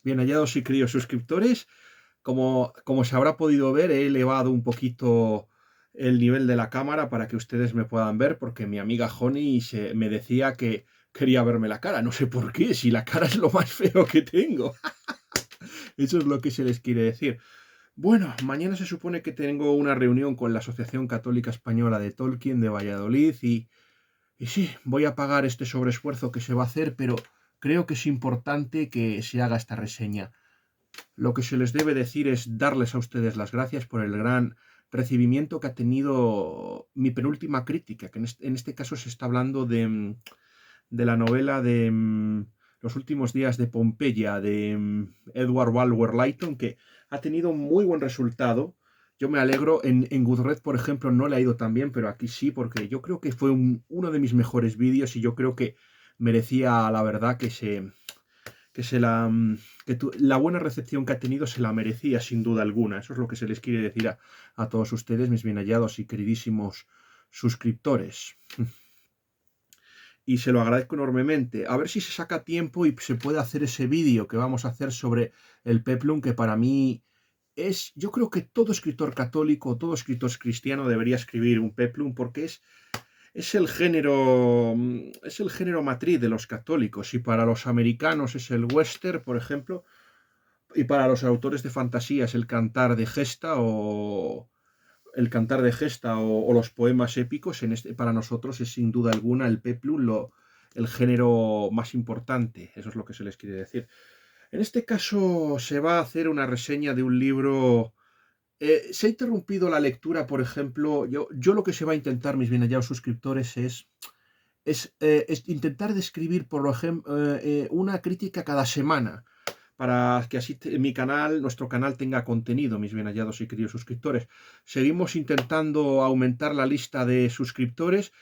Bien hallados y queridos suscriptores, como se habrá podido ver, he elevado un poquito el nivel de la cámara para que ustedes me puedan ver, porque mi amiga Honey me decía que quería verme la cara. No sé por qué, si la cara es lo más feo que tengo. Eso es lo que se les quiere decir. Bueno, mañana se supone que tengo una reunión con la Asociación Católica Española de Tolkien de Valladolid y sí, voy a pagar este sobreesfuerzo que se va a hacer, pero creo que es importante que se haga esta reseña. Lo que se les debe decir es darles a ustedes las gracias por el gran recibimiento que ha tenido mi penúltima crítica, que en este caso se está hablando de la novela de Los últimos días de Pompeya, de Edward Bulwer Lytton, que ha tenido un muy buen resultado. Yo me alegro, en Goodreads, por ejemplo, no le ha ido tan bien, pero aquí sí, porque yo creo que fue uno de mis mejores vídeos y yo creo que merecía, la verdad, que se la, la buena recepción que ha tenido se la merecía sin duda alguna. Eso es lo que se les quiere decir a todos ustedes, mis bien hallados y queridísimos suscriptores. Y se lo agradezco enormemente. A ver si se saca tiempo y se puede hacer ese vídeo que vamos a hacer sobre el peplum, que para mí yo creo que todo escritor católico, todo escritor cristiano debería escribir un peplum porque es el género matriz de los católicos, y para los americanos es el western, por ejemplo, y para los autores de fantasía es el cantar de gesta o los poemas épicos. Para nosotros es sin duda alguna el peplum el género más importante. Eso es lo que se les quiere decir. En este caso se va a hacer una reseña de un libro. Se ha interrumpido la lectura, por ejemplo. Yo lo que se va a intentar, mis bien hallados suscriptores, es intentar describir, por ejemplo, una crítica cada semana, para que así nuestro canal tenga contenido, mis bien hallados y queridos suscriptores. Seguimos intentando aumentar la lista de suscriptores.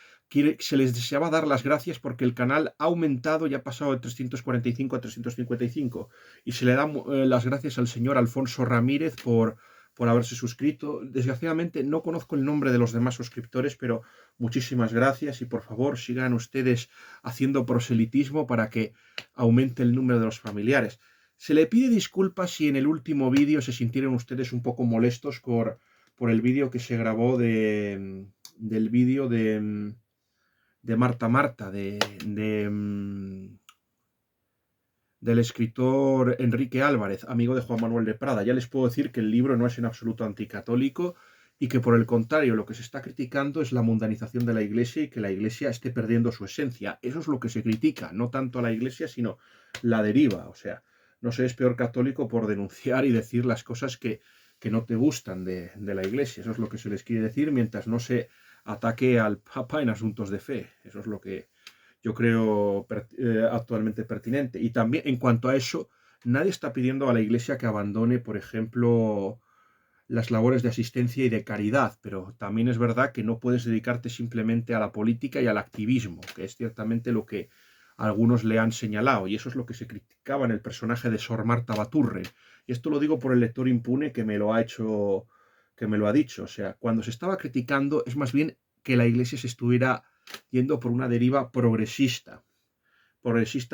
Se les deseaba dar las gracias porque el canal ha aumentado y ha pasado de 345 a 355. Y se le da las gracias al señor Alfonso Ramírez por haberse suscrito. Desgraciadamente no conozco el nombre de los demás suscriptores, pero muchísimas gracias y por favor sigan ustedes haciendo proselitismo para que aumente el número de los familiares. Se le pide disculpas si en el último vídeo se sintieron ustedes un poco molestos por el vídeo que se grabó del vídeo de Marta Marta, del escritor Enrique Álvarez, amigo de Juan Manuel de Prada. Ya les puedo decir que el libro no es en absoluto anticatólico y que por el contrario lo que se está criticando es la mundanización de la Iglesia y que la Iglesia esté perdiendo su esencia. Eso es lo que se critica, no tanto a la Iglesia sino la deriva. O sea, no se es peor católico por denunciar y decir las cosas que no te gustan de la Iglesia. Eso es lo que se les quiere decir mientras no se ataque al Papa en asuntos de fe. Eso es lo que yo creo actualmente pertinente. Y también en cuanto a eso, nadie está pidiendo a la Iglesia que abandone, por ejemplo, las labores de asistencia y de caridad, pero también es verdad que no puedes dedicarte simplemente a la política y al activismo, que es ciertamente lo que algunos le han señalado, y eso es lo que se criticaba en el personaje de Sor Marta Baturre. Y esto lo digo por el lector impune que me lo ha hecho, que me lo ha dicho. O sea, cuando se estaba criticando es más bien que la Iglesia se estuviera yendo por una deriva progresista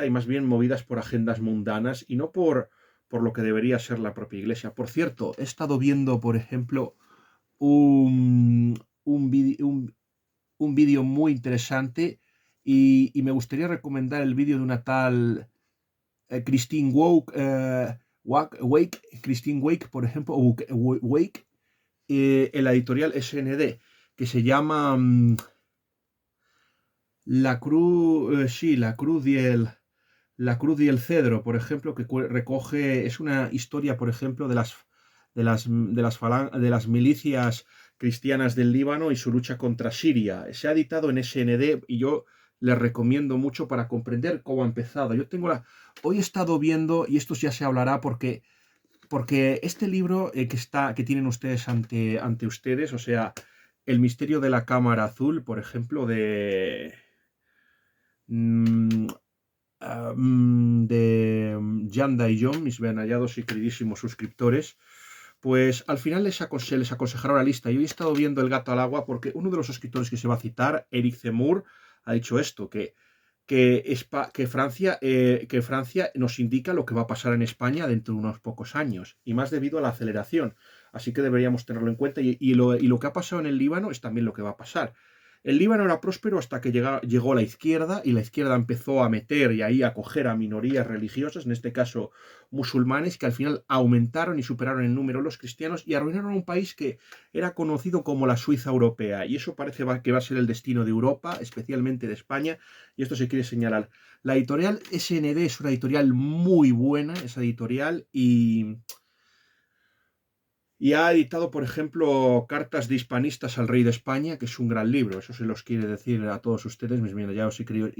y más bien movidas por agendas mundanas y no por lo que debería ser la propia Iglesia. Por cierto, he estado viendo, por ejemplo, un vídeo muy interesante y me gustaría recomendar el vídeo de una tal Christine Christine Wake, por ejemplo, Wake, en la editorial SND, que se llama La Cruz, sí, La Cruz y el Cedro, por ejemplo, que recoge, es una historia, por ejemplo, de las milicias cristianas del Líbano y su lucha contra Siria. Se ha editado en SND y yo les recomiendo mucho para comprender cómo ha empezado. Hoy he estado viendo, y esto ya se hablará porque este libro que tienen ustedes ante ustedes, o sea, El misterio de la cámara azul, por ejemplo, mm, de Yanda y John, mis bien hallados y queridísimos suscriptores, pues al final se les aconsejaron la lista. Yo he estado viendo El gato al agua porque uno de los escritores que se va a citar, Eric Zemmour, ha dicho esto, que que Francia nos indica lo que va a pasar en España dentro de unos pocos años, y más debido a la aceleración. Así que deberíamos tenerlo en cuenta. Y lo que ha pasado en el Líbano es también lo que va a pasar. El Líbano era próspero hasta que llegó la izquierda, y la izquierda empezó a meter y ahí a coger a minorías religiosas, en este caso musulmanes, que al final aumentaron y superaron en número los cristianos y arruinaron un país que era conocido como la Suiza europea. Y eso parece que va a ser el destino de Europa, especialmente de España, y esto se quiere señalar. La editorial SND es una editorial muy buena, esa editorial, y ha editado, por ejemplo, Cartas de Hispanistas al Rey de España, que es un gran libro. Eso se los quiere decir a todos ustedes, mis bien hallados y queridos.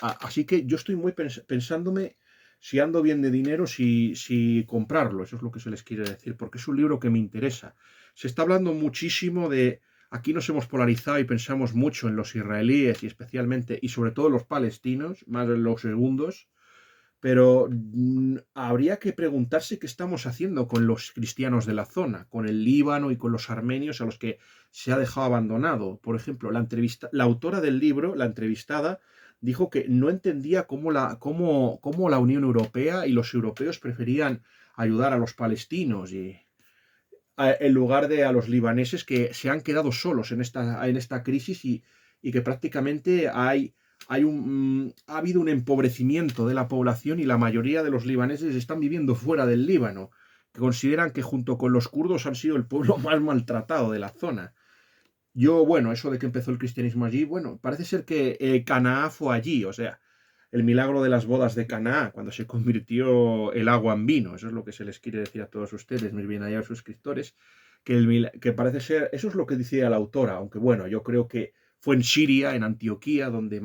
Así que yo estoy muy pensándome, si ando bien de dinero, si comprarlo. Eso es lo que se les quiere decir, porque es un libro que me interesa. Se está hablando muchísimo de... Aquí nos hemos polarizado y pensamos mucho en los israelíes y especialmente, y sobre todo los palestinos, más en los segundos, pero habría que preguntarse qué estamos haciendo con los cristianos de la zona, con el Líbano y con los armenios a los que se ha dejado abandonado. Por ejemplo, la autora del libro, la entrevistada, dijo que no entendía cómo la Unión Europea y los europeos preferían ayudar a los palestinos en lugar de a los libaneses, que se han quedado solos en esta crisis, y que prácticamente ha habido un empobrecimiento de la población, y la mayoría de los libaneses están viviendo fuera del Líbano, que consideran que junto con los kurdos han sido el pueblo más maltratado de la zona. Bueno, eso de que empezó el cristianismo allí, bueno, parece ser que Canaá fue allí, o sea, el milagro de las bodas de Canaá, cuando se convirtió el agua en vino. Eso es lo que se les quiere decir a todos ustedes, mis bien hallados suscriptores, que parece ser, eso es lo que decía la autora, aunque bueno, yo creo que fue en Siria, en Antioquía, donde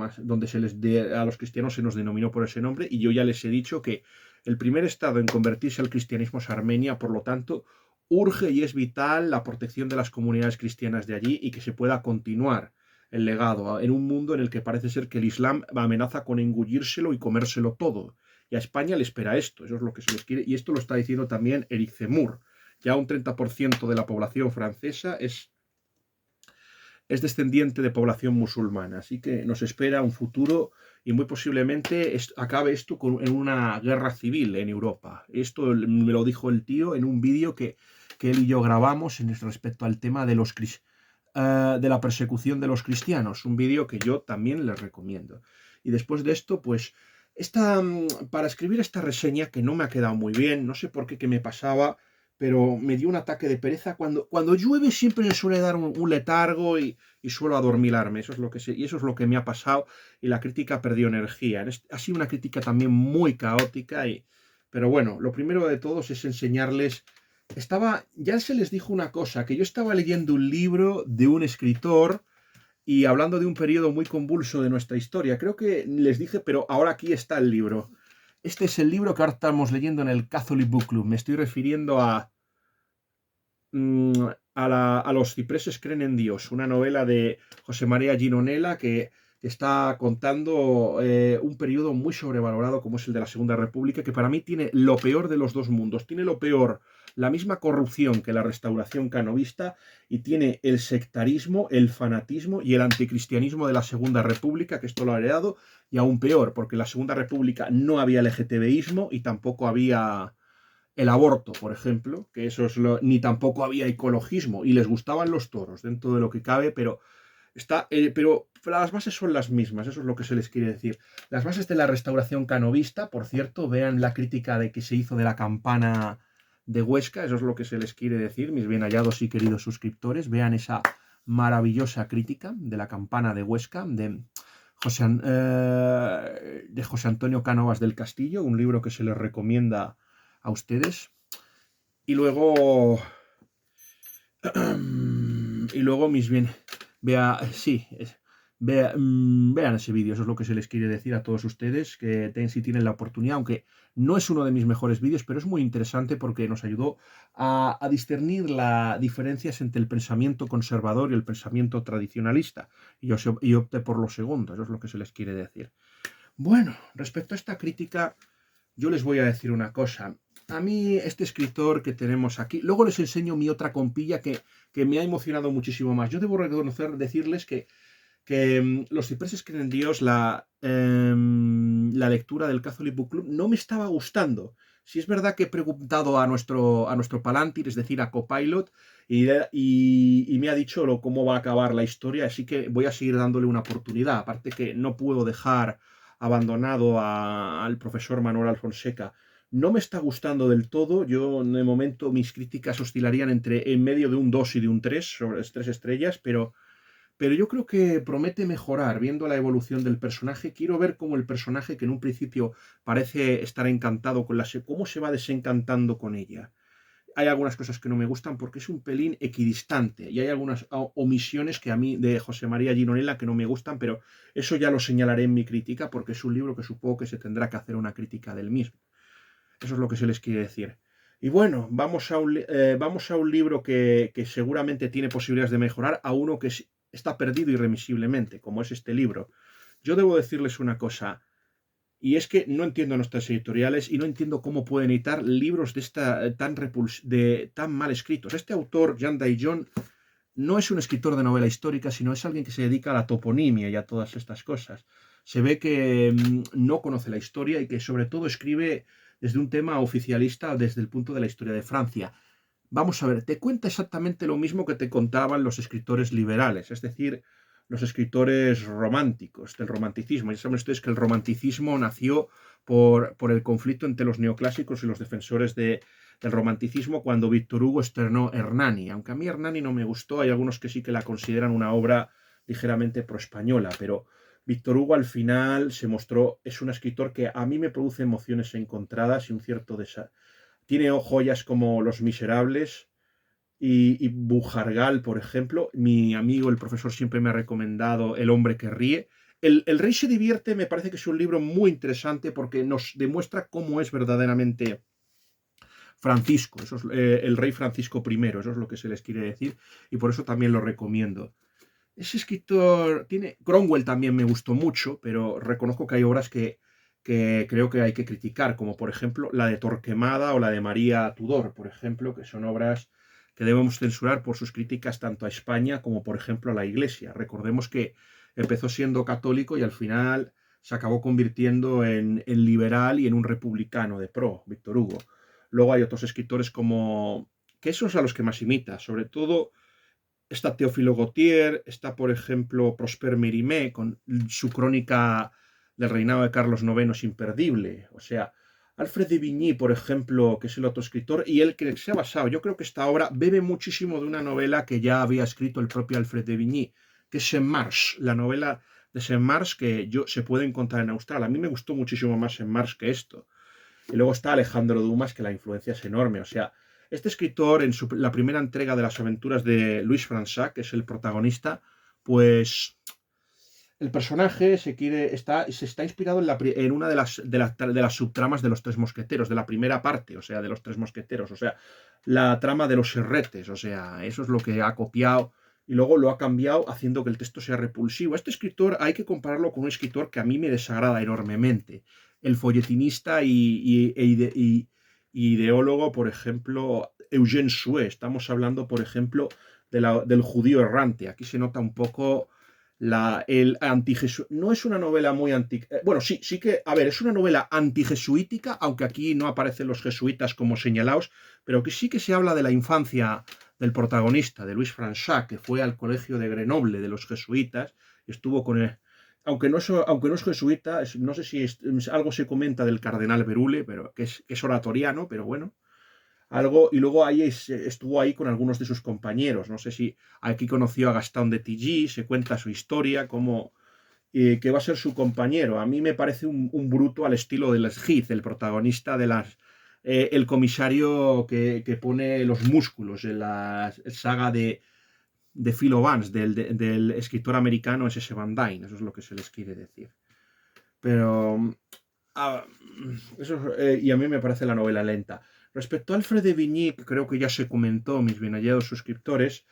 a los cristianos se nos denominó por ese nombre, y yo ya les he dicho que el primer estado en convertirse al cristianismo es Armenia. Por lo tanto, urge y es vital la protección de las comunidades cristianas de allí, y que se pueda continuar el legado en un mundo en el que parece ser que el Islam amenaza con engullírselo y comérselo todo. Y a España le espera esto, eso es lo que se les quiere, y esto lo está diciendo también Eric Zemmour. Ya un 30% de la población francesa es descendiente de población musulmana, así que nos espera un futuro, y muy posiblemente acabe esto en una guerra civil en Europa. Esto me lo dijo el tío en un vídeo que él y yo grabamos respecto al tema de de la persecución de los cristianos, un vídeo que yo también les recomiendo. Y después de esto, pues, para escribir esta reseña, que no me ha quedado muy bien, no sé por qué me pasaba, pero me dio un ataque de pereza. Cuando llueve siempre me suele dar un letargo, y suelo adormilarme. Eso es lo que me ha pasado, y la crítica perdió energía. Ha sido una crítica también muy caótica, pero bueno, lo primero de todos es enseñarles. Ya se les dijo una cosa, que yo estaba leyendo un libro de un escritor y hablando de un periodo muy convulso de nuestra historia. Creo que les dije, pero ahora aquí está el libro. Este es el libro que ahora estamos leyendo en el Catholic Book Club. Me estoy refiriendo a Los cipreses creen en Dios, una novela de José María Gironella, que está contando un periodo muy sobrevalorado como es el de la Segunda República, que para mí tiene lo peor de los dos mundos. Tiene lo peor, la misma corrupción que la restauración canovista, y tiene el sectarismo, el fanatismo y el anticristianismo de la Segunda República, que esto lo ha heredado, y aún peor, porque en la Segunda República no había LGTBismo y tampoco había el aborto, por ejemplo, que ni tampoco había ecologismo, y les gustaban los toros dentro de lo que cabe, pero las bases son las mismas. Eso es lo que se les quiere decir. Las bases de la restauración canovista, por cierto, vean la crítica que se hizo de la campana de Huesca. Eso es lo que se les quiere decir, mis bien hallados y queridos suscriptores. Vean esa maravillosa crítica de la campana de Huesca de José Antonio Cánovas del Castillo, un libro que se les recomienda a ustedes. Y luego mis bien, vean ese vídeo. Eso es lo que se les quiere decir a todos ustedes, que si tienen la oportunidad, aunque no es uno de mis mejores vídeos, pero es muy interesante porque nos ayudó a discernir las diferencias entre el pensamiento conservador y el pensamiento tradicionalista, y opté por lo segundo. Eso es lo que se les quiere decir. Bueno, respecto a esta crítica, yo les voy a decir una cosa. A mí, este escritor que tenemos aquí, luego les enseño mi otra compilla que me ha emocionado muchísimo más. Yo debo decirles que Los cipreses creen en Dios, la lectura del Catholic Book Club, no me estaba gustando. Si es verdad que he preguntado a nuestro Palantir, es decir, a Copilot, y me ha dicho cómo va a acabar la historia, así que voy a seguir dándole una oportunidad. Aparte que no puedo dejar abandonado al profesor Manuel Alfonseca. No me está gustando del todo. Yo, de momento, mis críticas oscilarían en medio de un 2 y de un 3 sobre 3 estrellas, pero yo creo que promete mejorar viendo la evolución del personaje. Quiero ver cómo el personaje, que en un principio parece estar encantado con cómo se va desencantando con ella. Hay algunas cosas que no me gustan porque es un pelín equidistante y hay algunas omisiones que a mí de José María Gironella que no me gustan, pero eso ya lo señalaré en mi crítica porque es un libro que supongo que se tendrá que hacer una crítica del mismo. Eso es lo que se les quiere decir. Y bueno, vamos a un libro que seguramente tiene posibilidades de mejorar, a uno que está perdido irremisiblemente, como es este libro. Yo debo decirles una cosa, y es que no entiendo nuestras editoriales y no entiendo cómo pueden editar libros tan mal escritos. Este autor, Jan Daillon, no es un escritor de novela histórica, sino es alguien que se dedica a la toponimia y a todas estas cosas. Se ve que no conoce la historia y que sobre todo escribe desde un tema oficialista, desde el punto de la historia de Francia. Vamos a ver, te cuenta exactamente lo mismo que te contaban los escritores liberales, es decir, los escritores románticos, del romanticismo. Ya saben ustedes que el romanticismo nació por el conflicto entre los neoclásicos y los defensores del romanticismo cuando Víctor Hugo estrenó Hernani. Aunque a mí Hernani no me gustó, hay algunos que sí que la consideran una obra ligeramente pro-española, pero Víctor Hugo al final se mostró, es un escritor que a mí me produce emociones encontradas y un cierto tiene joyas como Los Miserables y Bujargal, por ejemplo. Mi amigo, el profesor, siempre me ha recomendado El hombre que ríe. El rey se divierte, me parece que es un libro muy interesante porque nos demuestra cómo es verdaderamente Francisco, eso es, el rey Francisco I, eso es lo que se les quiere decir, y por eso también lo recomiendo. Ese escritor tiene. Cromwell también me gustó mucho, pero reconozco que hay obras que creo que hay que criticar, como por ejemplo la de Torquemada o la de María Tudor, por ejemplo, que son obras que debemos censurar por sus críticas tanto a España como, por ejemplo, a la Iglesia. Recordemos que empezó siendo católico y al final se acabó convirtiendo en liberal y en un republicano de pro, Víctor Hugo. Luego hay otros escritores como. Que esos a los que más imita, sobre todo. Está Teófilo Gautier, está, por ejemplo, Prosper Mérimée, con su crónica del reinado de Carlos IX es imperdible. O sea, Alfred de Vigny, por ejemplo, que es el otro escritor, y él que se ha basado. Yo creo que esta obra bebe muchísimo de una novela que ya había escrito el propio Alfred de Vigny, que es Saint-Mars, la novela de Saint-Mars que se puede encontrar en Australia. A mí me gustó muchísimo más Saint-Mars que esto. Y luego está Alejandro Dumas, que la influencia es enorme. O sea, este escritor, en la primera entrega de las aventuras de Louis François, que es el protagonista, pues el personaje se está inspirado en una de las subtramas de los Tres Mosqueteros, de la primera parte, o sea, de los Tres Mosqueteros, o sea, la trama de los serretes, o sea, eso es lo que ha copiado y luego lo ha cambiado haciendo que el texto sea repulsivo. Este escritor hay que compararlo con un escritor que a mí me desagrada enormemente, el folletinista y ideólogo, por ejemplo, Eugène Sue. Estamos hablando, por ejemplo, del judío errante. Aquí se nota un poco el no es una novela muy bueno, sí que, a ver, es una novela antijesuítica, aunque aquí no aparecen los jesuitas como señalados, pero que sí que se habla de la infancia del protagonista, de Louis François, que fue al colegio de Grenoble de los jesuitas, y estuvo con él. Aunque no es jesuita, no sé si algo se comenta del cardenal Berule, pero que es oratoriano, pero bueno, algo, y luego ahí estuvo ahí con algunos de sus compañeros. No sé si aquí conoció a Gastón de Tilly, se cuenta su historia, como que va a ser su compañero. A mí me parece un bruto al estilo de Les Heath, el protagonista de el comisario que pone los músculos en la saga de Philo Vance, del escritor americano S.S. Van Dyne. Eso es lo que se les quiere decir. Pero Ah, y a mí me parece la novela lenta. Respecto a Alfred de Vigny, que creo que ya se comentó, mis bien hallados suscriptores,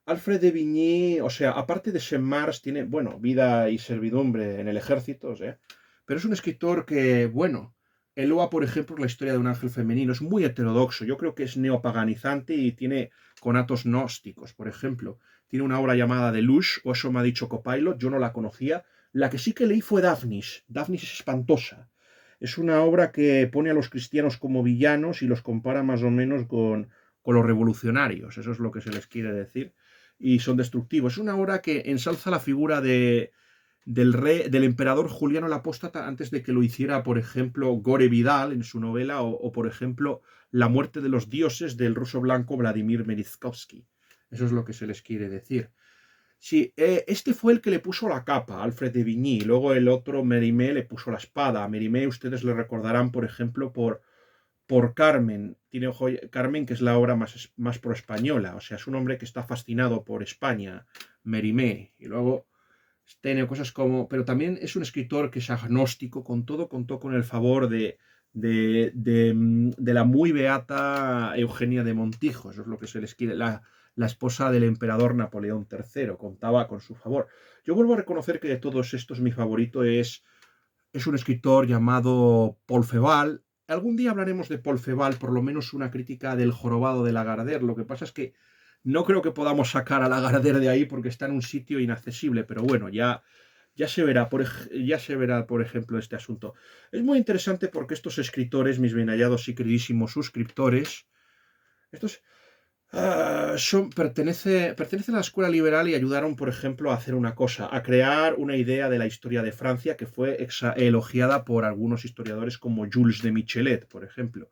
Alfred de Vigny, o sea, aparte de Saint-Mars, tiene, bueno, vida y servidumbre en el ejército, o sea, pero es un escritor que, bueno, El Loa, por ejemplo, es la historia de un ángel femenino. Es muy heterodoxo. Yo creo que es neopaganizante y tiene conatos gnósticos. Por ejemplo, tiene una obra llamada Deluge, o eso me ha dicho Copilot. Yo no la conocía. La que sí que leí fue Daphnis. Daphnis es espantosa. Es una obra que pone a los cristianos como villanos y los compara más o menos con los revolucionarios. Eso es lo que se les quiere decir. Y son destructivos. Es una obra que ensalza la figura del emperador Juliano el Apóstata antes de que lo hiciera, por ejemplo, Gore Vidal en su novela, o, por ejemplo, La muerte de los dioses del ruso blanco Vladimir Merezkovsky. Eso es lo que se les quiere decir. Sí, este fue el que le puso la capa, Alfred de Vigny. Luego el otro, Mérimée, le puso la espada. Mérimée ustedes le recordarán, por ejemplo, por Carmen. Tiene Carmen, que es la obra más pro-española. O sea, es un hombre que está fascinado por España, Mérimée. Y luego tiene cosas como... Pero también es un escritor que es agnóstico, con todo contó con el favor de la muy beata Eugenia de Montijo. Eso es lo que se les quiere... La esposa del emperador Napoleón III, contaba con su favor. Yo vuelvo a reconocer que de todos estos mi favorito es un escritor llamado Paul Féval. Algún día hablaremos de Paul Féval, por lo menos una crítica del jorobado de Lagardère. Lo que pasa es que no creo que podamos sacar a Lagardère de ahí porque está en un sitio inaccesible, pero bueno, ya se verá, ya se verá, por ejemplo, este asunto. Es muy interesante porque estos escritores, mis bien hallados y queridísimos suscriptores, estos pertenecen a la escuela liberal y ayudaron, por ejemplo, a hacer una cosa, a crear una idea de la historia de Francia que fue elogiada por algunos historiadores como Jules de Michelet, por ejemplo.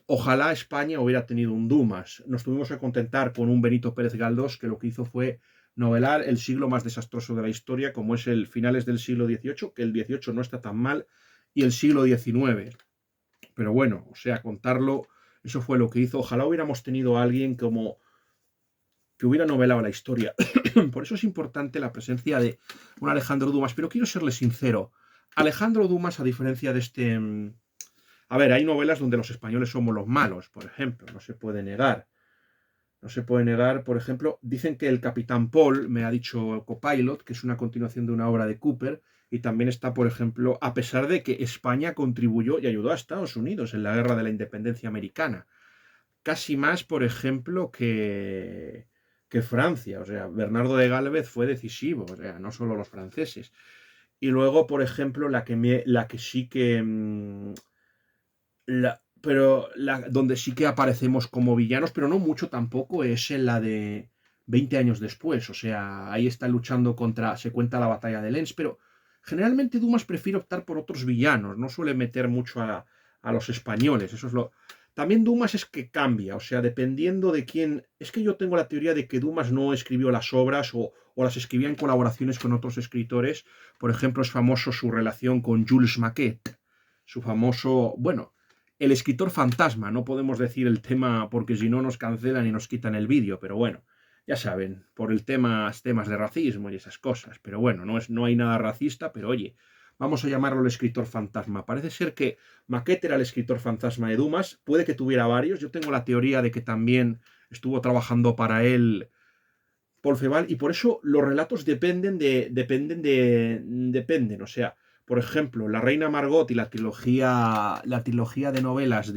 Ojalá España hubiera tenido un Dumas. Nos tuvimos que contentar con un Benito Pérez Galdós que lo que hizo fue novelar el siglo más desastroso de la historia, como es el finales del siglo XVIII, que el XVIII no está tan mal, y el siglo XIX. Pero bueno, o sea, contarlo, eso fue lo que hizo. Ojalá hubiéramos tenido a alguien como que hubiera novelado la historia. Por eso es importante la presencia de un Alejandro Dumas. Pero quiero serle sincero. Alejandro Dumas, a diferencia de este... A ver, hay novelas donde los españoles somos los malos, por ejemplo. No se puede negar. No se puede negar, por ejemplo, dicen que el Capitán Paul, me ha dicho Copilot, que es una continuación de una obra de Cooper, y también está, por ejemplo, a pesar de que España contribuyó y ayudó a Estados Unidos en la guerra de la independencia americana. Casi más, por ejemplo, que Francia. O sea, Bernardo de Gálvez fue decisivo, o sea, no solo los franceses. Y luego, por ejemplo, la que sí que... donde sí que aparecemos como villanos, pero no mucho tampoco, es en la de 20 años después. O sea, ahí está luchando contra... Se cuenta la batalla de Lens, pero generalmente Dumas prefiere optar por otros villanos, no suele meter mucho a los españoles. Eso es lo... También Dumas es que cambia, o sea, dependiendo de quién... Es que yo tengo la teoría de que Dumas no escribió las obras o las escribía en colaboraciones con otros escritores. Por ejemplo, es famoso su relación con Jules Maquet, su famoso... Bueno, el escritor fantasma, no podemos decir el tema porque si no nos cancelan y nos quitan el vídeo, pero bueno, ya saben, por el temas de racismo y esas cosas, pero bueno, no hay nada racista, pero oye, vamos a llamarlo el escritor fantasma. Parece ser que Maquet era el escritor fantasma de Dumas, puede que tuviera varios, yo tengo la teoría de que también estuvo trabajando para él Paul Féval, y por eso los relatos dependen, o sea, por ejemplo, La Reina Margot y la trilogía de novelas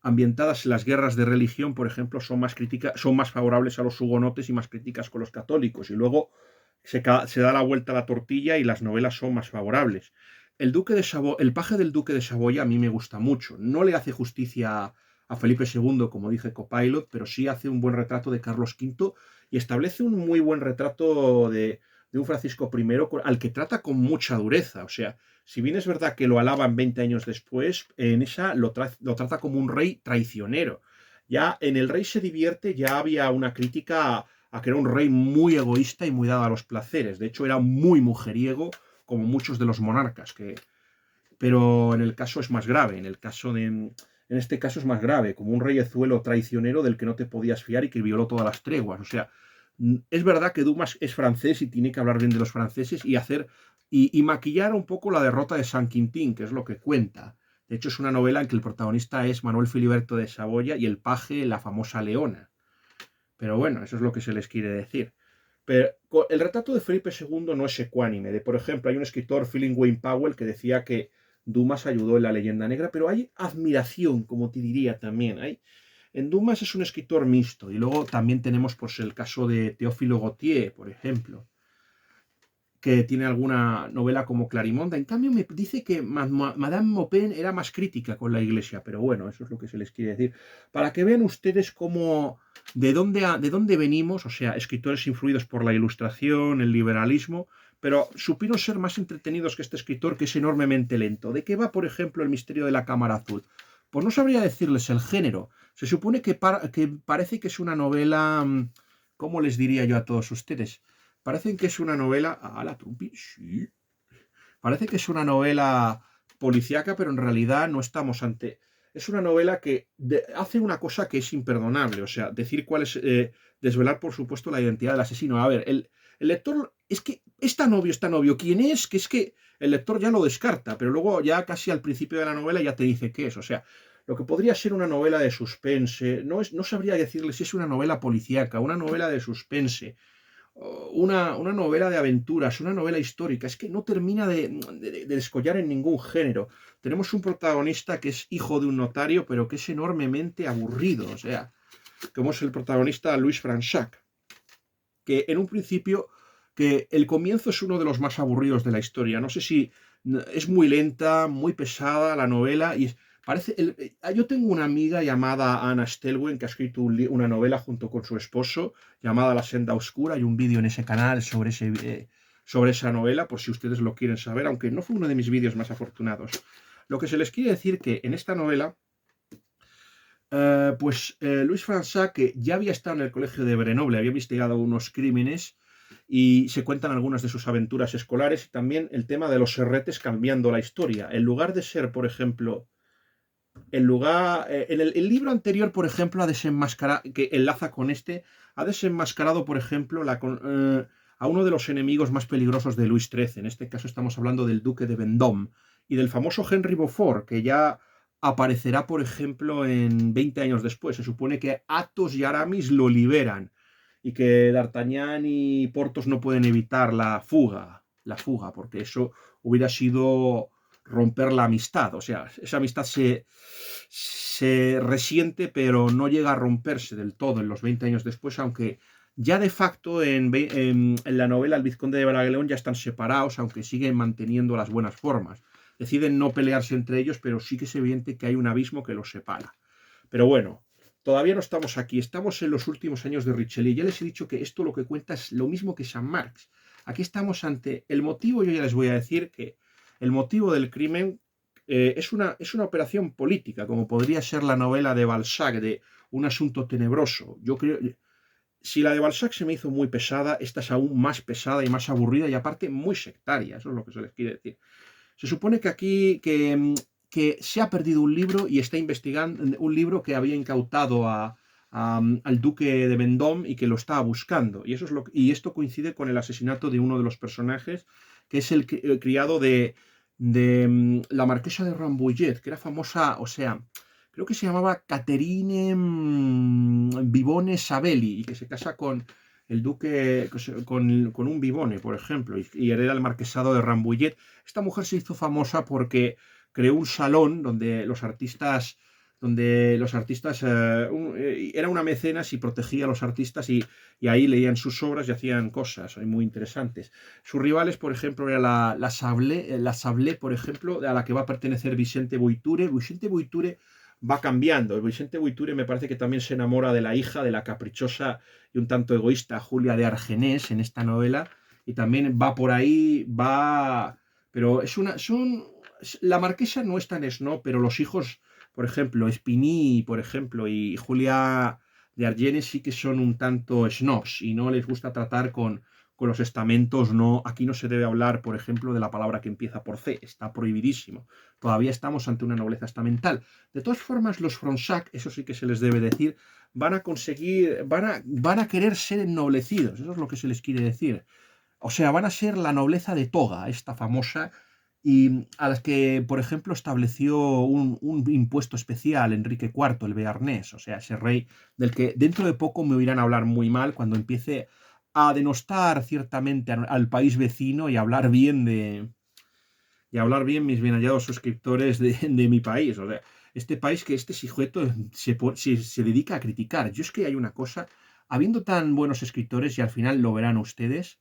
ambientadas en las guerras de religión, por ejemplo, son más favorables a los hugonotes y más críticas con los católicos. Y luego se da la vuelta a la tortilla y las novelas son más favorables. El paje del Duque de Saboya a mí me gusta mucho. No le hace justicia a Felipe II, como dije Copilot, pero sí hace un buen retrato de Carlos V y establece un muy buen retrato de un Francisco I al que trata con mucha dureza. O sea, si bien es verdad que lo alaban 20 años después, en esa lo trata como un rey traicionero. Ya en El Rey se divierte ya había una crítica a que era un rey muy egoísta y muy dado a los placeres. De hecho, era muy mujeriego, como muchos de los monarcas. Pero en el caso es más grave. En este caso es más grave, como un reyezuelo traicionero del que no te podías fiar y que violó todas las treguas. O sea, es verdad que Dumas es francés y tiene que hablar bien de los franceses y maquillar un poco la derrota de San Quintín, que es lo que cuenta. De hecho, es una novela en que el protagonista es Manuel Filiberto de Saboya y el paje, la famosa Leona. Pero bueno, eso es lo que se les quiere decir. Pero el retrato de Felipe II no es ecuánime. Por ejemplo, hay un escritor, Philip Wayne Powell, que decía que Dumas ayudó en La leyenda negra, pero hay admiración, como te diría también. En Dumas es un escritor mixto, y luego también tenemos pues, el caso de Teófilo Gautier, por ejemplo, que tiene alguna novela como Clarimonda. En cambio, me dice que Madame Maupin era más crítica con la Iglesia, pero bueno, eso es lo que se les quiere decir. Para que vean ustedes cómo, de dónde venimos, o sea, escritores influidos por la Ilustración, el liberalismo, pero supieron ser más entretenidos que este escritor, que es enormemente lento. ¿De qué va, por ejemplo, El misterio de la cámara azul? Pues no sabría decirles el género. Se supone que parece que es una novela, ¿cómo les diría yo a todos ustedes? Parecen que es una novela. Ah, la Trumpi, sí. Parece que es una novela policíaca, pero en realidad no estamos ante. Es una novela que hace una cosa que es imperdonable. O sea, decir cuál es. Desvelar, por supuesto, la identidad del asesino. A ver, el lector. Es que está novio. ¿Quién es? Que es que el lector ya lo descarta, pero luego, ya casi al principio de la novela, ya te dice qué es. O sea, lo que podría ser una novela de suspense. No sabría decirle si es una novela policíaca, una novela de suspense, una novela de aventuras, una novela histórica. Es que no termina de descollar en ningún género. Tenemos un protagonista que es hijo de un notario, pero que es enormemente aburrido. O sea, como es el protagonista Louis Franchac, que en un principio, que el comienzo es uno de los más aburridos de la historia. No sé si es muy lenta, muy pesada la novela, y yo tengo una amiga llamada Anna Stelwen que ha escrito una novela junto con su esposo llamada La senda oscura. Hay un vídeo en ese canal sobre esa novela, por si ustedes lo quieren saber, aunque no fue uno de mis vídeos más afortunados. Lo que se les quiere decir que en esta novela, Louis Franchac, que ya había estado en el colegio de Grenoble, había investigado unos crímenes, y se cuentan algunas de sus aventuras escolares, y también el tema de los serretes cambiando la historia. En lugar de ser, por ejemplo, el libro anterior, por ejemplo, ha desenmascarado, que enlaza con este, ha desenmascarado, por ejemplo, a uno de los enemigos más peligrosos de Luis XIII. En este caso estamos hablando del duque de Vendôme y del famoso Henry Beaufort, que ya aparecerá, por ejemplo, en 20 años después. Se supone que Athos y Aramis lo liberan, y que D'Artagnan y Porthos no pueden evitar la fuga, porque eso hubiera sido romper la amistad. O sea, esa amistad se resiente, pero no llega a romperse del todo en los 20 años después, aunque ya de facto en la novela El vizconde de Bragelón ya están separados, aunque siguen manteniendo las buenas formas. Deciden no pelearse entre ellos, pero sí que es evidente que hay un abismo que los separa. Pero bueno, todavía no estamos aquí, estamos en los últimos años de Richelieu. Ya les he dicho que esto lo que cuenta es lo mismo que San Marx. Aquí estamos ante el motivo. Yo ya les voy a decir que el motivo del crimen es una operación política, como podría ser la novela de Balzac, de Un asunto tenebroso. Yo creo, si la de Balzac se me hizo muy pesada, esta es aún más pesada y más aburrida, y aparte muy sectaria. Eso es lo que se les quiere decir. Se supone que aquí que se ha perdido un libro, y está investigando un libro que había incautado al duque de Vendôme, y que lo estaba buscando. Y esto coincide con el asesinato de uno de los personajes, que es el criado de la marquesa de Rambouillet, que era famosa. O sea, creo que se llamaba Catherine Vivone Sabelli, y que se casa con el duque, con un Vivone, por ejemplo, y hereda el marquesado de Rambouillet. Esta mujer se hizo famosa porque creó un salón donde los artistas era una mecenas y protegía a los artistas, y ahí leían sus obras y hacían cosas muy interesantes. Sus rivales, por ejemplo, era la Sablé, por ejemplo, a la que va a pertenecer Vicente Boiture. Vicente Boiture va cambiando. Vicente Boiture me parece que también se enamora de la hija de la caprichosa y un tanto egoísta Julia de Argenés en esta novela, y también va por ahí, pero la marquesa no es tan snob, pero los hijos, por ejemplo, Espiní, por ejemplo, y Julia de Argenis sí que son un tanto snobs, y no les gusta tratar con los estamentos. No, aquí no se debe hablar, por ejemplo, de la palabra que empieza por C, está prohibidísimo. Todavía estamos ante una nobleza estamental. De todas formas, los Fronsac, eso sí que se les debe decir, van a querer ser ennoblecidos. Eso es lo que se les quiere decir. O sea, van a ser la nobleza de toga, esta famosa, y a las que, por ejemplo, estableció un impuesto especial Enrique IV, el bearnés. O sea, ese rey del que dentro de poco me oirán hablar muy mal cuando empiece a denostar ciertamente al país vecino, y a hablar bien y hablar bien, mis bien hallados suscriptores de mi país. O sea, este país que este sujeto se dedica a criticar. Yo es que hay una cosa, habiendo tan buenos escritores, y al final lo verán ustedes,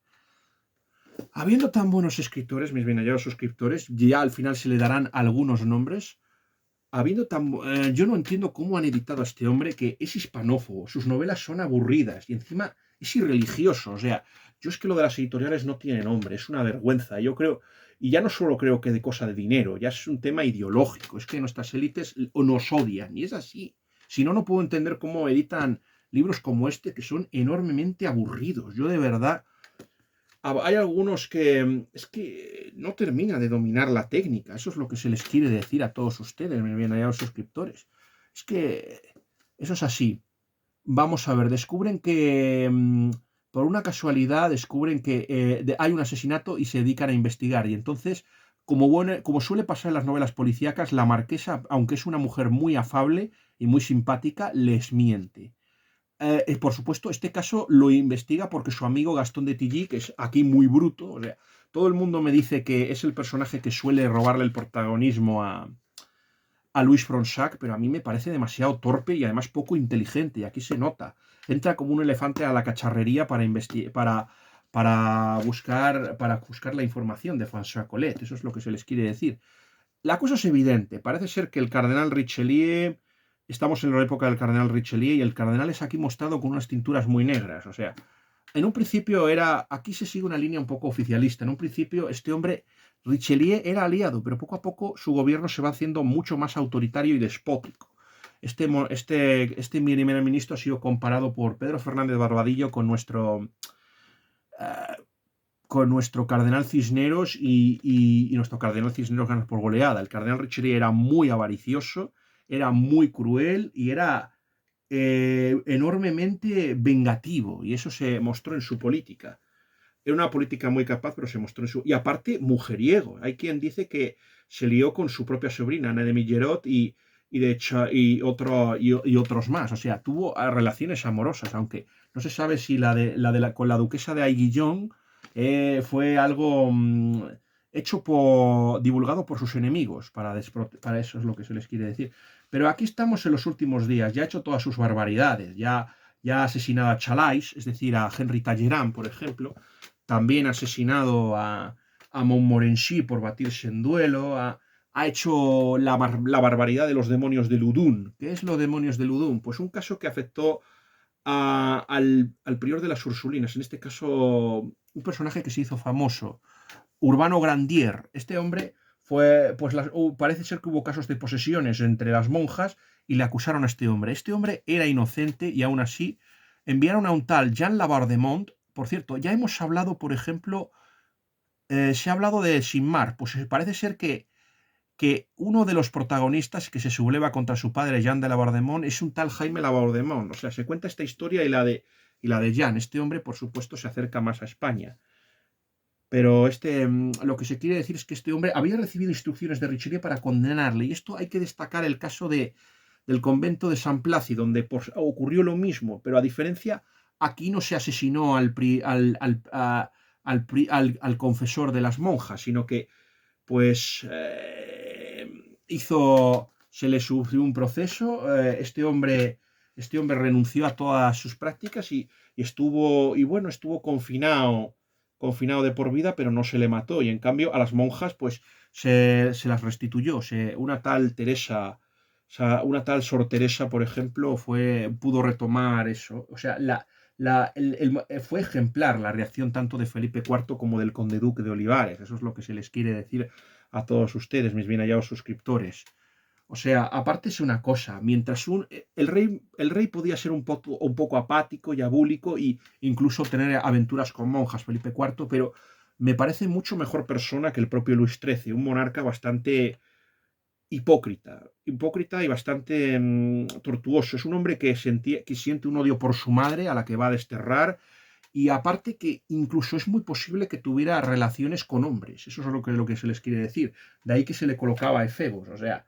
habiendo tan buenos escritores, mis bien hallados suscriptores, ya al final se le darán algunos nombres. Yo no entiendo cómo han editado a este hombre que es hispanófobo, sus novelas son aburridas y encima es irreligioso. O sea, yo es que lo de las editoriales no tiene nombre, es una vergüenza. Yo creo, y ya no solo creo que de cosa de dinero, ya es un tema ideológico, es que nuestras élites nos odian y es así. Si no, no puedo entender cómo editan libros como este que son enormemente aburridos. Yo de verdad hay algunos que es que no termina de dominar la técnica. Eso es lo que se les quiere decir a todos ustedes, mis bien hallados suscriptores. Es que eso es así. Vamos a ver, descubren que por una casualidad descubren que hay un asesinato y se dedican a investigar. Y entonces, como suele pasar en las novelas policíacas, la marquesa, aunque es una mujer muy afable y muy simpática, les miente. Por supuesto, este caso lo investiga porque su amigo Gastón de Tilly, que es aquí muy bruto, o sea, todo el mundo me dice que es el personaje que suele robarle el protagonismo a Luis Fronsac, pero a mí me parece demasiado torpe y además poco inteligente, y aquí se nota. Entra como un elefante a la cacharrería para buscar la información de François Collet, eso es lo que se les quiere decir. La cosa es evidente. Parece ser que el cardenal Richelieu, estamos en la época del cardenal Richelieu y el cardenal es aquí mostrado con unas tinturas muy negras. O sea, en un principio aquí se sigue una línea un poco oficialista. En un principio este hombre, Richelieu, era aliado, pero poco a poco su gobierno se va haciendo mucho más autoritario y despótico. Este primer ministro ha sido comparado por Pedro Fernández Barbadillo eh, con nuestro cardenal Cisneros y nuestro cardenal Cisneros gana por goleada. El cardenal Richelieu era muy avaricioso, era muy cruel y era enormemente vengativo, y eso se mostró en su política. Era una política muy capaz, pero se mostró en su... Y aparte, mujeriego. Hay quien dice que se lió con su propia sobrina, Ana de Millerot, y de hecho, y otros más. O sea, tuvo relaciones amorosas, aunque no se sabe si con la duquesa de Aiguillon fue algo divulgado por sus enemigos, para eso es lo que se les quiere decir. Pero aquí estamos en los últimos días, ya ha hecho todas sus barbaridades, ya ha asesinado a Chalais, es decir, a Henry Talleyrand, por ejemplo, también ha asesinado a Montmorency por batirse en duelo, ha hecho la barbaridad de los demonios de Ludun. ¿Qué es los demonios de Ludun? Pues un caso que afectó al prior de las Ursulinas, en este caso un personaje que se hizo famoso, Urbano Grandier. Este hombre parece ser que hubo casos de posesiones entre las monjas y le acusaron a este hombre. Este hombre era inocente y aún así enviaron a un tal Jean Labardemont. Por cierto, ya hemos hablado, por ejemplo, se ha hablado de Sinmar, pues parece ser que uno de los protagonistas que se subleva contra su padre, Jean de Labardemont, es un tal Jaime Labardemont. O sea, se cuenta esta historia y la de Jean. Este hombre, por supuesto, se acerca más a España. Pero lo que se quiere decir es que este hombre había recibido instrucciones de Richelieu para condenarle. Y esto hay que destacar el caso del convento de San Plácido, donde ocurrió lo mismo, pero a diferencia, aquí no se asesinó al confesor de las monjas, sino que pues se le sufrió un proceso, este hombre renunció a todas sus prácticas y estuvo confinado de por vida, pero no se le mató. Y en cambio a las monjas pues se las restituyó. Una tal Teresa, o sea, una tal Sor Teresa, por ejemplo, pudo retomar eso. O sea, fue ejemplar la reacción tanto de Felipe IV como del conde duque de Olivares. Eso es lo que se les quiere decir a todos ustedes, mis bien hallados suscriptores. O sea, aparte es una cosa, mientras el rey podía ser un poco apático y abúlico e incluso tener aventuras con monjas, Felipe IV, pero me parece mucho mejor persona que el propio Luis XIII, un monarca bastante hipócrita y bastante tortuoso. Es un hombre que siente un odio por su madre, a la que va a desterrar, y aparte que incluso es muy posible que tuviera relaciones con hombres. Eso es lo que se les quiere decir. De ahí que se le colocaba a efebos. O sea,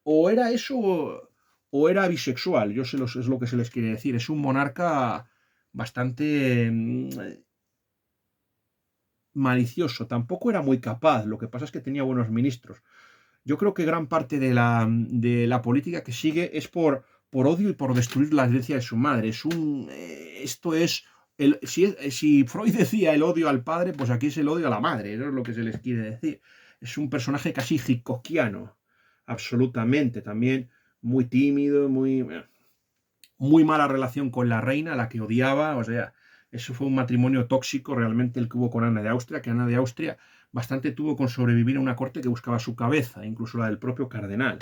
o era eso o era bisexual. Es lo que se les quiere decir. Es un monarca bastante malicioso, tampoco era muy capaz, lo que pasa es que tenía buenos ministros. Yo creo que gran parte de la política que sigue es por odio y por destruir la herencia de su madre. Esto es, si Freud decía el odio al padre, pues aquí es el odio a la madre, eso es lo que se les quiere decir. Es un personaje casi hitchcockiano, absolutamente, también muy tímido, muy mala relación con la reina, la que odiaba, o sea, eso fue un matrimonio tóxico realmente el que hubo con Ana de Austria, que Ana de Austria bastante tuvo con sobrevivir a una corte que buscaba su cabeza, incluso la del propio cardenal.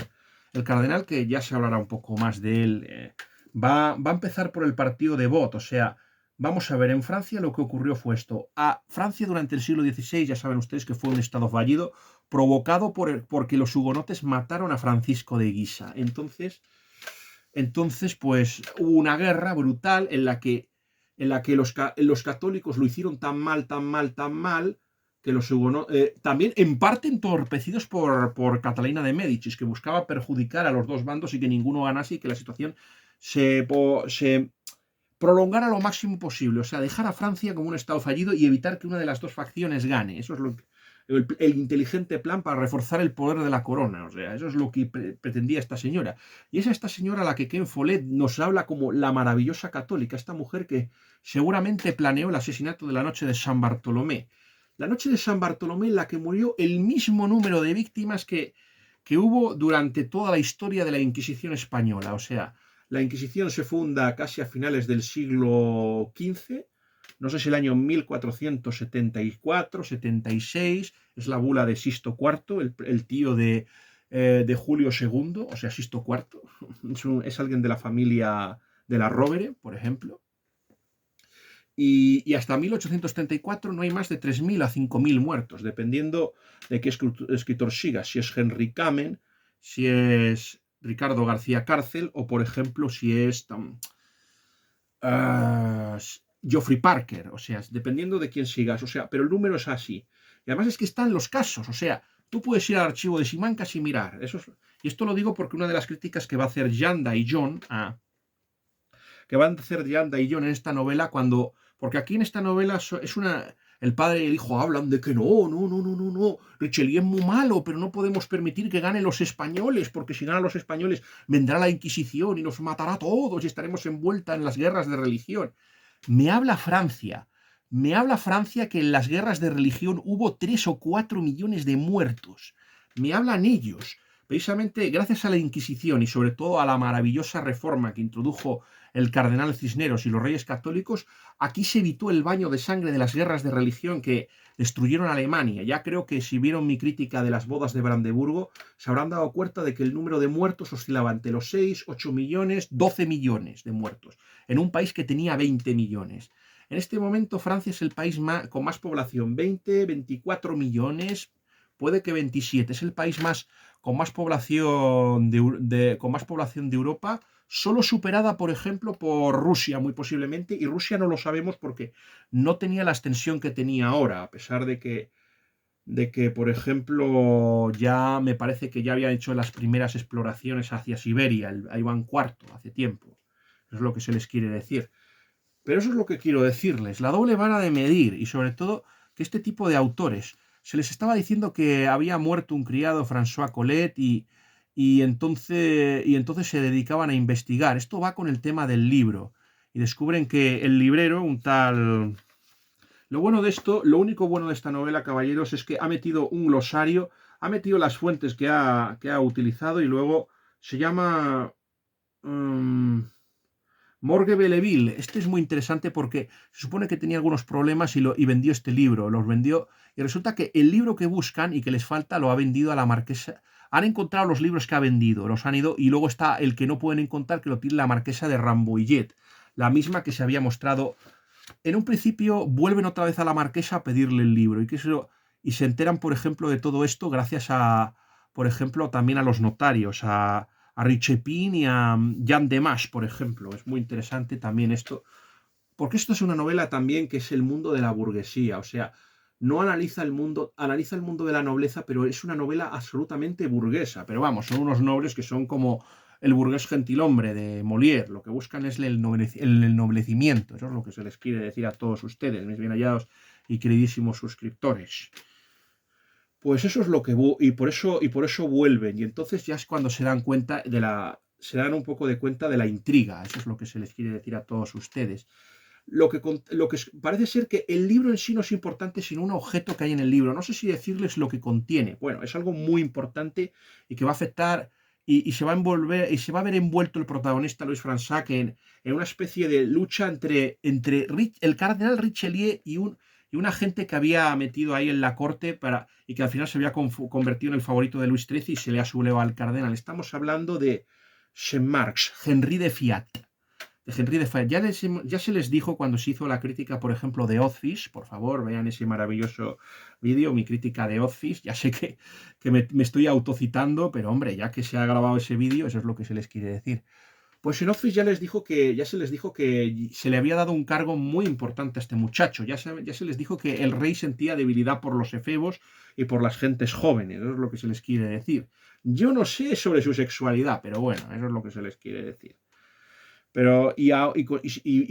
El cardenal, que ya se hablará un poco más de él, va a empezar por el partido de Bot, o sea, vamos a ver, en Francia lo que ocurrió fue esto. A Francia durante el siglo XVI, ya saben ustedes que fue un estado fallido, provocado porque los hugonotes mataron a Francisco de Guisa. Entonces, pues hubo una guerra brutal en la que los católicos lo hicieron tan mal, tan mal, tan mal, que los hugonotes, también en parte entorpecidos por Catalina de Médicis, que buscaba perjudicar a los dos bandos y que ninguno ganase y que la situación se prolongara lo máximo posible, o sea, dejar a Francia como un estado fallido y evitar que una de las dos facciones gane. Eso es el inteligente plan para reforzar el poder de la corona, o sea, eso es lo que pretendía esta señora. Y es esta señora a la que Ken Follett nos habla como la maravillosa católica, esta mujer que seguramente planeó el asesinato de la noche de San Bartolomé. La noche de San Bartolomé en la que murió el mismo número de víctimas que hubo durante toda la historia de la Inquisición española, o sea, la Inquisición se funda casi a finales del siglo XV, no sé si el año 1474, 76, es la bula de Sisto IV, el tío de Julio II, o sea, Sisto IV, es alguien de la familia de la Rovere, por ejemplo. Y hasta 1834 no hay más de 3.000 a 5.000 muertos, dependiendo de qué escritor siga, si es Henry Kamen, si es Ricardo García Cárcel o, por ejemplo, si es Geoffrey Parker, o sea, dependiendo de quién sigas, o sea, pero el número es así. Y además es que están los casos, o sea, tú puedes ir al archivo de Simancas y mirar. Y esto lo digo porque una de las críticas que va a hacer Yanda y John que van a hacer Yanda y John en esta novela porque aquí en esta novela el padre y el hijo hablan de que no, Richelieu es muy malo, pero no podemos permitir que ganen los españoles, porque si ganan los españoles vendrá la Inquisición y nos matará a todos y estaremos envueltas en las guerras de religión. Me habla Francia que en las guerras de religión hubo 3 o 4 millones de muertos. Me hablan ellos. Precisamente gracias a la Inquisición y sobre todo a la maravillosa reforma que introdujo el cardenal Cisneros y los reyes católicos, aquí se evitó el baño de sangre de las guerras de religión que destruyeron Alemania. Ya creo que si vieron mi crítica de las bodas de Brandeburgo, se habrán dado cuenta de que el número de muertos oscilaba entre los 6, 8 millones, 12 millones de muertos, en un país que tenía 20 millones. En este momento Francia es el país con más población, 20, 24 millones, puede que 27, es el país con más población con más población de Europa, solo superada, por ejemplo, por Rusia, muy posiblemente, y Rusia no lo sabemos porque no tenía la extensión que tenía ahora, a pesar de que, por ejemplo, ya me parece que ya habían hecho las primeras exploraciones hacia Siberia, a Iván IV, hace tiempo. Eso es lo que se les quiere decir. Pero eso es lo que quiero decirles, la doble vara de medir, y sobre todo que este tipo de autores, se les estaba diciendo que había muerto un criado, François Collet, y entonces se dedicaban a investigar. Esto va con el tema del libro. Y descubren que el librero, un tal... Lo único bueno de esta novela, caballeros, es que ha metido un glosario, ha metido las fuentes que ha utilizado y luego se llama... Morgue Belleville. Este es muy interesante porque se supone que tenía algunos problemas y vendió este libro. Los vendió y resulta que el libro que buscan y que les falta lo ha vendido a la marquesa. Han encontrado los libros que ha vendido, los han ido y luego está el que no pueden encontrar que lo tiene la marquesa de Rambouillet, la misma que se había mostrado. En un principio vuelven otra vez a la marquesa a pedirle el libro y se enteran, por ejemplo, de todo esto gracias por ejemplo, también a los notarios, a Richepin y a Jean Demache, por ejemplo. Es muy interesante también esto, porque esto es una novela también que es el mundo de la burguesía, o sea, no analiza analiza el mundo de la nobleza, pero es una novela absolutamente burguesa. Pero vamos, son unos nobles que son como el burgués gentilhombre de Molière. Lo que buscan es el noblecimiento. Eso es lo que se les quiere decir a todos ustedes, mis bien hallados y queridísimos suscriptores. Pues eso es lo que y por eso vuelven, y entonces ya es cuando se dan cuenta se dan un poco de cuenta de la intriga. Eso es lo que se les quiere decir a todos ustedes. Lo que parece ser que el libro en sí no es importante, sino un objeto que hay en el libro. No sé si decirles lo que contiene. Bueno, es algo muy importante y que va a afectar y se va a envolver y se va a ver envuelto el protagonista Louis Fransac en una especie de lucha entre el cardenal Richelieu y un agente que había metido ahí en la corte y que al final se había convertido en el favorito de Luis XIII y se le ha sublevado al cardenal. Estamos hablando de Saint-Marx, Henry de Fiat. Ya se les dijo cuando se hizo la crítica, por ejemplo, de Office. Por favor, vean ese maravilloso vídeo, mi crítica de Office. Ya sé que me estoy autocitando, pero hombre, ya que se ha grabado ese vídeo, eso es lo que se les quiere decir. Pues en Office ya se les dijo que se le había dado un cargo muy importante a este muchacho. Ya se les dijo que el rey sentía debilidad por los efebos y por las gentes jóvenes. Eso es lo que se les quiere decir. Yo no sé sobre su sexualidad, pero bueno, eso es lo que se les quiere decir. Pero, y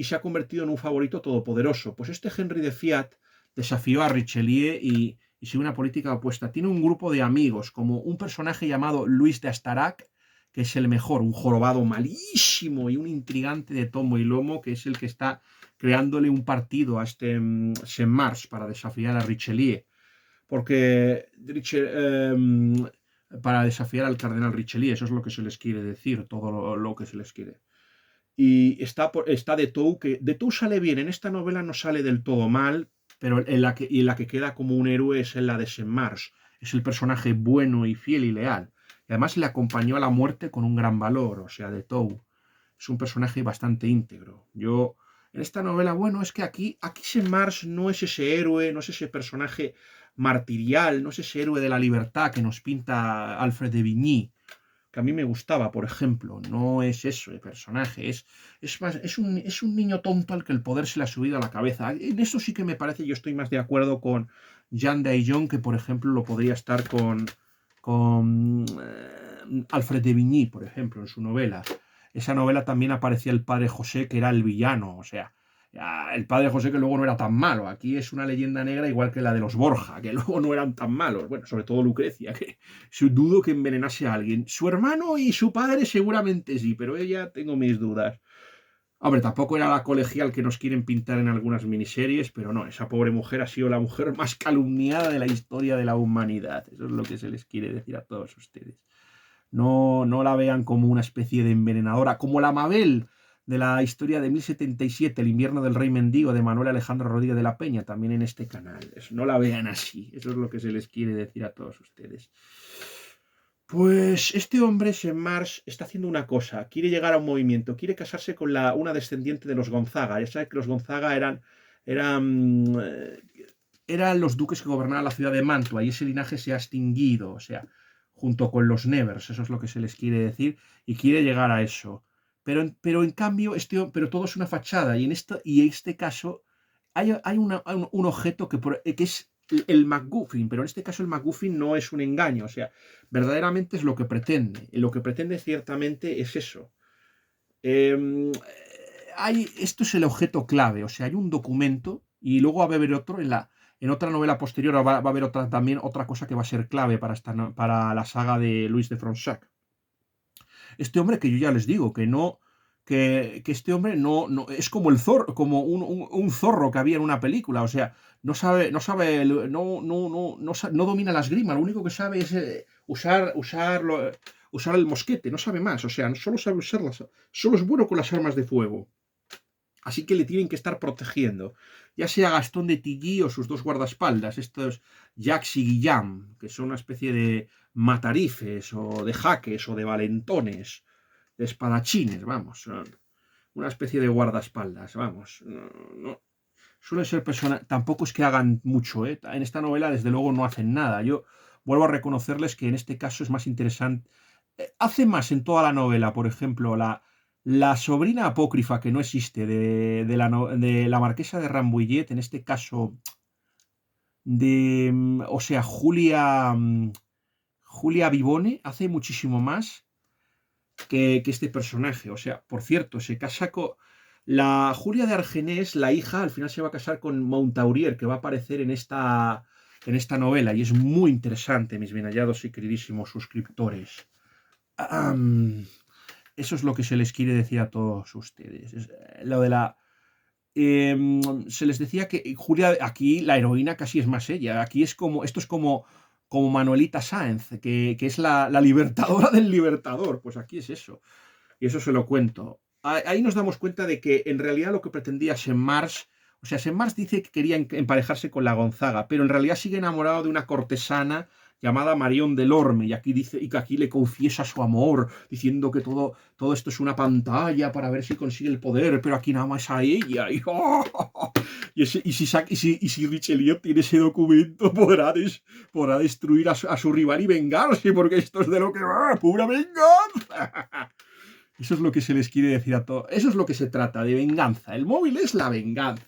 se ha convertido en un favorito todopoderoso. Pues este Henry de Fiat desafió a Richelieu y sigue una política opuesta. Tiene un grupo de amigos, como un personaje llamado Luis de Astarac, que es el mejor, un jorobado malísimo y un intrigante de tomo y lomo, que es el que está creándole un partido a este Saint-Mars para desafiar a Richelieu. Porque para desafiar al cardenal Richelieu, eso es lo que se les quiere decir, todo lo que se les quiere. Y está de Tou, que de Tou sale bien, en esta novela no sale del todo mal, pero en la que queda como un héroe es en la de Saint-Mars. Es el personaje bueno y fiel y leal. Y además le acompañó a la muerte con un gran valor, o sea, de Tou. Es un personaje bastante íntegro. En esta novela, bueno, es que aquí Saint-Mars no es ese héroe, no es ese personaje martirial, no es ese héroe de la libertad que nos pinta Alfred de Vigny, que a mí me gustaba, por ejemplo. No es eso el personaje, es un niño tonto al que el poder se le ha subido a la cabeza. En eso sí que me parece, yo estoy más de acuerdo con Jean de Aillon, que por ejemplo lo podría estar con Alfred de Vigny, por ejemplo, en su novela. Esa novela también aparecía el padre José, que era el villano, o sea, el padre José que luego no era tan malo. Aquí es una leyenda negra igual que la de los Borja, que luego no eran tan malos. Bueno, sobre todo Lucrecia, que dudo que envenenase a alguien. Su hermano y su padre seguramente sí, pero ella tengo mis dudas. Hombre, tampoco era la colegial que nos quieren pintar en algunas miniseries, pero no, esa pobre mujer ha sido la mujer más calumniada de la historia de la humanidad. Eso es lo que se les quiere decir a todos ustedes. No, no la vean como una especie de envenenadora, como la Mabel de la historia de 1077, El invierno del rey mendigo, de Manuel Alejandro Rodríguez de la Peña, también en este canal. No la vean así, eso es lo que se les quiere decir a todos ustedes. Pues este hombre, Saint-Mars, está haciendo una cosa, quiere llegar a un movimiento, quiere casarse con una descendiente de los Gonzaga. Ya sabes que los Gonzaga eran los duques que gobernaban la ciudad de Mantua, y ese linaje se ha extinguido, o sea, junto con los Nevers, eso es lo que se les quiere decir, y quiere llegar a eso. Pero en cambio, pero todo es una fachada, y en este caso hay un objeto que es el MacGuffin, pero en este caso el MacGuffin no es un engaño, o sea, verdaderamente es lo que pretende. Y lo que pretende ciertamente es eso. Esto es el objeto clave, o sea, hay un documento y luego va a haber otro en otra novela posterior va a haber también otra cosa que va a ser clave para la saga de Louis de Fronsac. Este hombre que yo ya les digo, que este hombre no es como el zorro, como un zorro que había en una película, o sea, no domina la esgrima, lo único que sabe es usar el mosquete, no sabe más, o sea, solo sabe usarlas, solo es bueno con las armas de fuego. Así que le tienen que estar protegiendo, ya sea Gastón de Tilly o sus dos guardaespaldas, estos Jacques y Guillaume, que son una especie de matarifes o de jaques o de valentones, de espadachines, vamos, son una especie de guardaespaldas, vamos. No. Suelen ser personas, tampoco es que hagan mucho, ¿eh? En esta novela desde luego no hacen nada. Yo vuelvo a reconocerles que en este caso es más interesante. Hace más en toda la novela, por ejemplo, la sobrina apócrifa que no existe de la marquesa de Rambouillet, en este caso o sea, Julia Vivone, hace muchísimo más que este personaje. O sea, por cierto, se casa La Julia de Argenés, la hija, al final se va a casar con Montaurier, que va a aparecer en esta novela, y es muy interesante, mis bien hallados y queridísimos suscriptores. Am, Eso es lo que se les quiere decir a todos ustedes. Lo de la se les decía que Julia, aquí la heroína casi es más ella. Aquí es como, esto es como Manuelita Sáenz, que es la libertadora del libertador. Pues aquí es eso. Y eso se lo cuento. Ahí nos damos cuenta de que en realidad lo que pretendía Saint-Mars, o sea, Saint-Mars dice que quería emparejarse con la Gonzaga, pero en realidad sigue enamorado de una cortesana llamada Marion Delorme, y aquí dice, y que aquí le confiesa su amor, diciendo que todo esto es una pantalla para ver si consigue el poder, pero aquí nada más a ella. Y si Richelieu tiene ese documento, podrá destruir a su rival y vengarse, porque esto es de lo que va, pura venganza. Eso es lo que se les quiere decir a todos. Eso es lo que se trata, de venganza. El móvil es la venganza.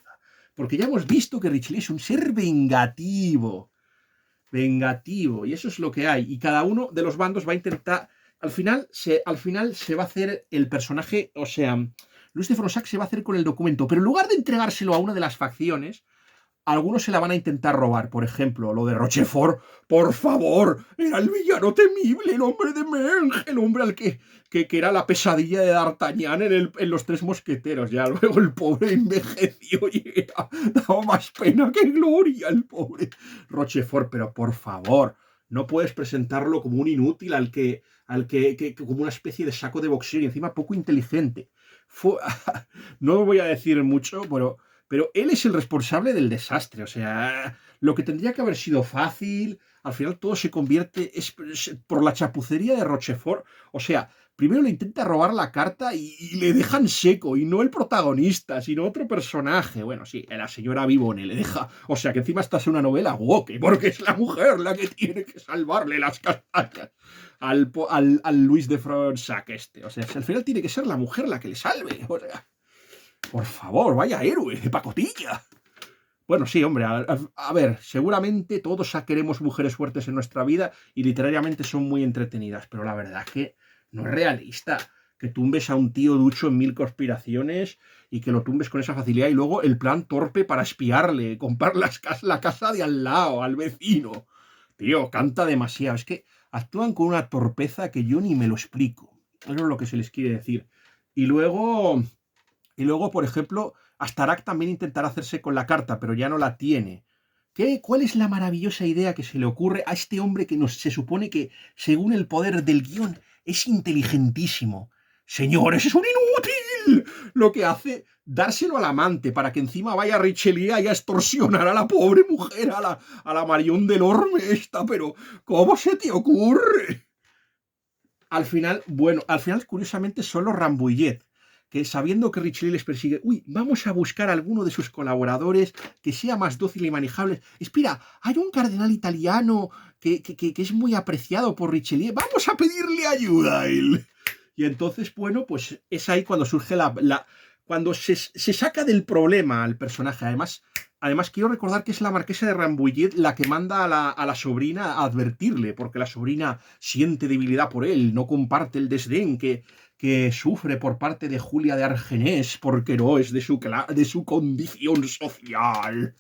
Porque ya hemos visto que Richelieu es un ser vengativo. Vengativo. Y eso es lo que hay. Y cada uno de los bandos va a intentar. Al final se va a hacer el personaje. O sea, Luis de Fronsac se va a hacer con el documento. Pero en lugar de entregárselo a una de las facciones, algunos se la van a intentar robar. Por ejemplo, lo de Rochefort, por favor, era el villano temible, el hombre de Menge, el hombre al que era la pesadilla de D'Artagnan en Los Tres Mosqueteros. Ya luego el pobre envejeció y daba más pena que gloria el pobre Rochefort. Pero por favor, no puedes presentarlo como un inútil como una especie de saco de boxeo y encima poco inteligente. No voy a decir mucho, pero él es el responsable del desastre. O sea, lo que tendría que haber sido fácil, al final todo se convierte por la chapucería de Rochefort. O sea, primero le intenta robar la carta y le dejan seco, y no el protagonista, sino otro personaje. Bueno, sí, la señora Vivone le deja. O sea, que encima esta es una novela woke, porque es la mujer la que tiene que salvarle las castañas al Luis de Fronsac este. O sea, al final tiene que ser la mujer la que le salve. O sea, por favor, vaya héroe de pacotilla. Bueno, sí, hombre, a ver, seguramente todos queremos mujeres fuertes en nuestra vida y literariamente son muy entretenidas, pero la verdad es que no es realista que tumbes a un tío ducho en 1000 conspiraciones y que lo tumbes con esa facilidad y luego el plan torpe para espiarle, comprar la casa de al lado, al vecino. Tío, canta demasiado. Es que actúan con una torpeza que yo ni me lo explico. Eso es lo que se les quiere decir. Y luego... Y luego, por ejemplo, Astarak también intentará hacerse con la carta, pero ya no la tiene. ¿Cuál es la maravillosa idea que se le ocurre a este hombre que se supone que, según el poder del guión, es inteligentísimo? Señores, es un inútil. Lo que hace, dárselo al amante para que encima vaya Richelieu y a extorsionar a la pobre mujer, a la Marion Delorme esta, pero ¿cómo se te ocurre? Al final, curiosamente, solo Rambouillet, que sabiendo que Richelieu les persigue, vamos a buscar a alguno de sus colaboradores que sea más dócil y manejable. Espera, hay un cardenal italiano que es muy apreciado por Richelieu, vamos a pedirle ayuda a él. Y entonces, bueno, pues es ahí cuando surge cuando se saca del problema al personaje. Además, quiero recordar que es la marquesa de Rambouillet la que manda a la sobrina a advertirle, porque la sobrina siente debilidad por él, no comparte el desdén que sufre por parte de Julia de Argenés, porque no es de su condición social.